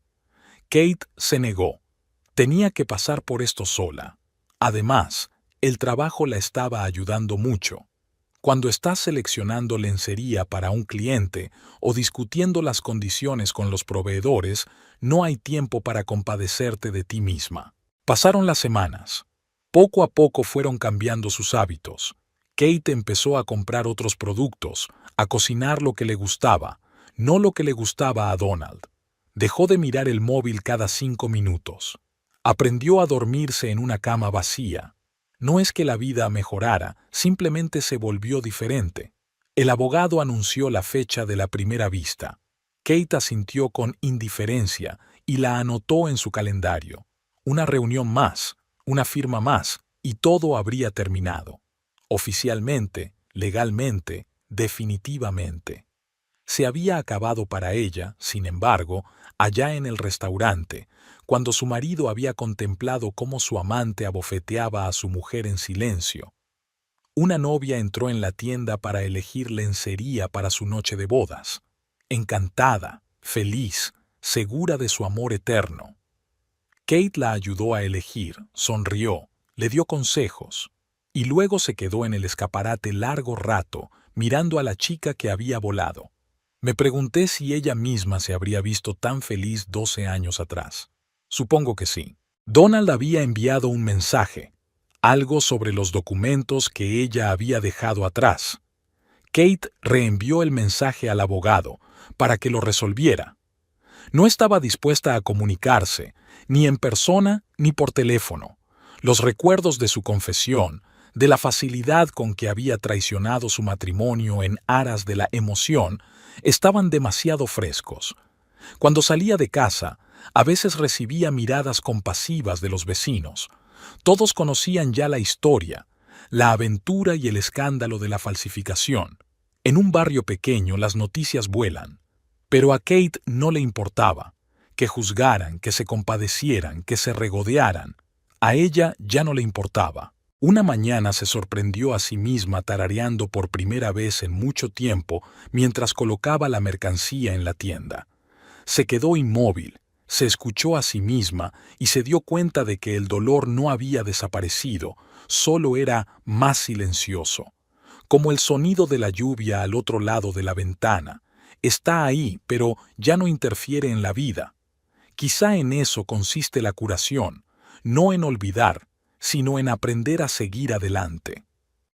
Kate se negó. Tenía que pasar por esto sola. Además, el trabajo la estaba ayudando mucho. Cuando estás seleccionando lencería para un cliente o discutiendo las condiciones con los proveedores, no hay tiempo para compadecerte de ti misma. Pasaron las semanas. Poco a poco fueron cambiando sus hábitos. Kate empezó a comprar otros productos, a cocinar lo que le gustaba, no lo que le gustaba a Donald. Dejó de mirar el móvil cada 5 minutos. Aprendió a dormirse en una cama vacía. No es que la vida mejorara, simplemente se volvió diferente. El abogado anunció la fecha de la primera vista. Kate asintió con indiferencia y la anotó en su calendario. Una reunión más, una firma más, y todo habría terminado. Oficialmente, legalmente, definitivamente. Se había acabado para ella, sin embargo, allá en el restaurante, cuando su marido había contemplado cómo su amante abofeteaba a su mujer en silencio. Una novia entró en la tienda para elegir lencería para su noche de bodas. Encantada, feliz, segura de su amor eterno. Kate la ayudó a elegir, sonrió, le dio consejos, y luego se quedó en el escaparate largo rato, mirando a la chica que había volado. Me pregunté si ella misma se habría visto tan feliz 12 años atrás. Supongo que sí. Donald había enviado un mensaje, algo sobre los documentos que ella había dejado atrás. Kate reenvió el mensaje al abogado para que lo resolviera. No estaba dispuesta a comunicarse, ni en persona ni por teléfono. Los recuerdos de su confesión, de la facilidad con que había traicionado su matrimonio en aras de la emoción, estaban demasiado frescos. Cuando salía de casa, a veces recibía miradas compasivas de los vecinos. Todos conocían ya la historia, la aventura y el escándalo de la falsificación. En un barrio pequeño las noticias vuelan. Pero a Kate no le importaba. Que juzgaran, que se compadecieran, que se regodearan. A ella ya no le importaba. Una mañana se sorprendió a sí misma tarareando por primera vez en mucho tiempo mientras colocaba la mercancía en la tienda. Se quedó inmóvil, se escuchó a sí misma y se dio cuenta de que el dolor no había desaparecido, solo era más silencioso. Como el sonido de la lluvia al otro lado de la ventana. Está ahí, pero ya no interfiere en la vida. Quizá en eso consiste la curación, no en olvidar, sino en aprender a seguir adelante.